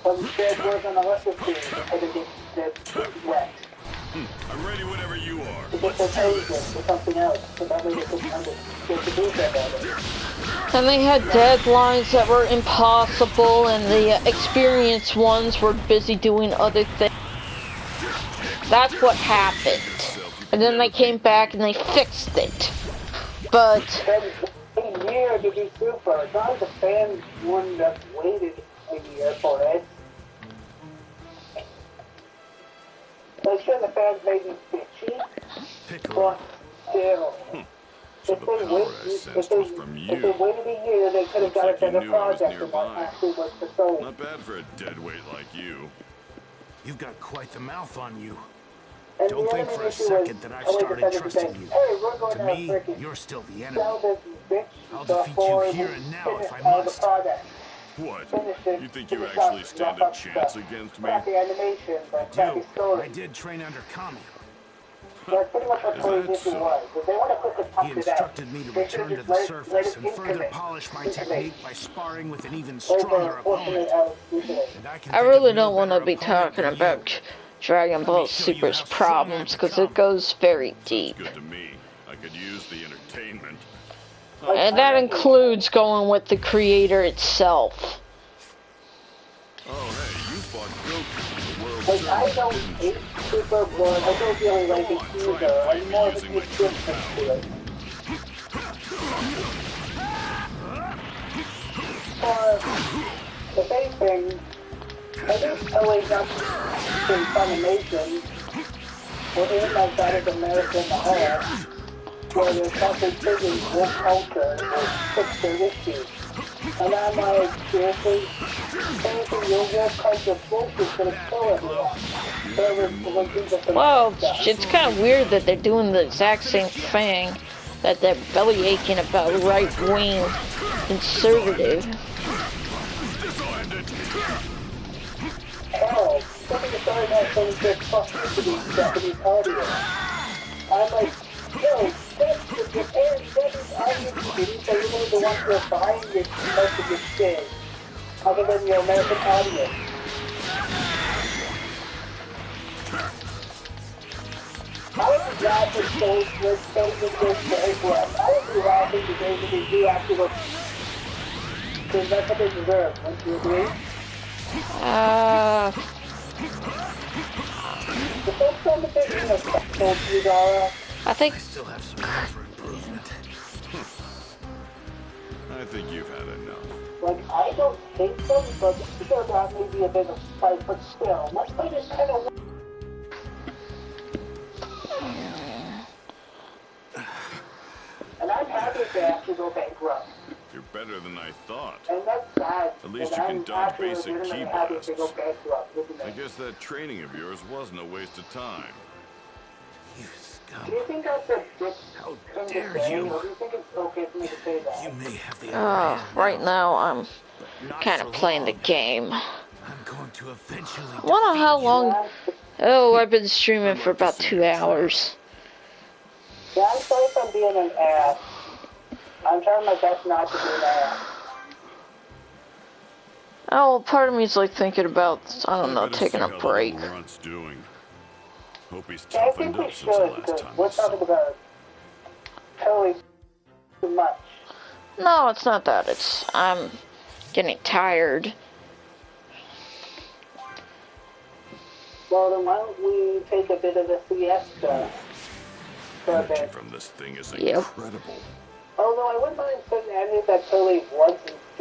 But instead work on a lesser series and they get wrecked. I'm ready whenever you are. Because they're chosen for something else. So that way they can get to do that better. And they had deadlines that were impossible, and the experienced ones were busy doing other things. That's what happened. And then they came back and they fixed it. But... a year to be super. As long as the fans wouldn't have waited a year for it. I'm sure the fans may be bitchy, but still. If they waited a year, they could have got a better project than what actually was the soul. Not bad for a deadweight like you. You've got quite the mouth on you. And Don't think for a second that I've started trusting you. Hey, we're going To me, you're still the enemy. I'll defeat you here and now if I must. What? You think you actually stand a chance against me? I did train under Kami. That's pretty much what Tori was. If they want to quickly pump He it out, instructed me to return to the surface and further polish my technique by sparring with an even stronger opponent. I really don't want to be talking about Dragon Ball Super's problems because it goes very deep. Good to me. I could use the entertainment. And that includes going with the creator itself. Oh, hey, you fought Goku, the world's Like, I don't hate Super Blood, I don't really like it either. I'm more of a resistance to it. If anything, I think LA got in Funimation, within like that of American Horror, where they're constantly taking this culture and fix their issues. And I'm like, seriously? Anything your woke culture bullshit's gonna kill everyone. Well, it's kind of weird that they're doing the exact same thing that they're belly aching about right-wing conservative. Hell, something to start out saying just fuck to the Japanese audience. I'm like, yo, that's the Japan Japanese audience shitty, so you're gonna be the ones who are buying this most of your shit, other than your American audience. I would be glad for those who are saying this very well. I would be laughing today when they do actually look, because that's what they deserve, don't you agree? I think... I still have some room for improvement. I think you've had enough. Like, I don't think so, but sure, that may be a bit of spite, but still, let's play this kind of... And I'm happy if they actually go bankrupt. You're better than I thought. And that's sad. At least you can dodge basic key blasts. I guess that training of yours wasn't a waste of time. You Do you think that's a bit How thing to dare say, you? or do you think it's okay for me to say that? You may have the upper hand Right now I'm but not kind for of playing the long. game. I'm going to eventually I wonder how defeat you. long. Oh, I've been streaming for about 2 hours. Yeah, I'm sorry if I'm being an ass. I'm trying my best not to be an ass. Oh, part of me's like thinking about, I don't know, Better taking see a how break. That Runt's doing. Hope he's Yeah, I toughened think we up since the should, last because time we're we saw talking him. about totally too much. No, it's not that. It's I'm getting tired. Well, then why don't we take a bit of a siesta for a Energy bit? from this thing is Yep. incredible. Although I wouldn't mind putting any of that totally once and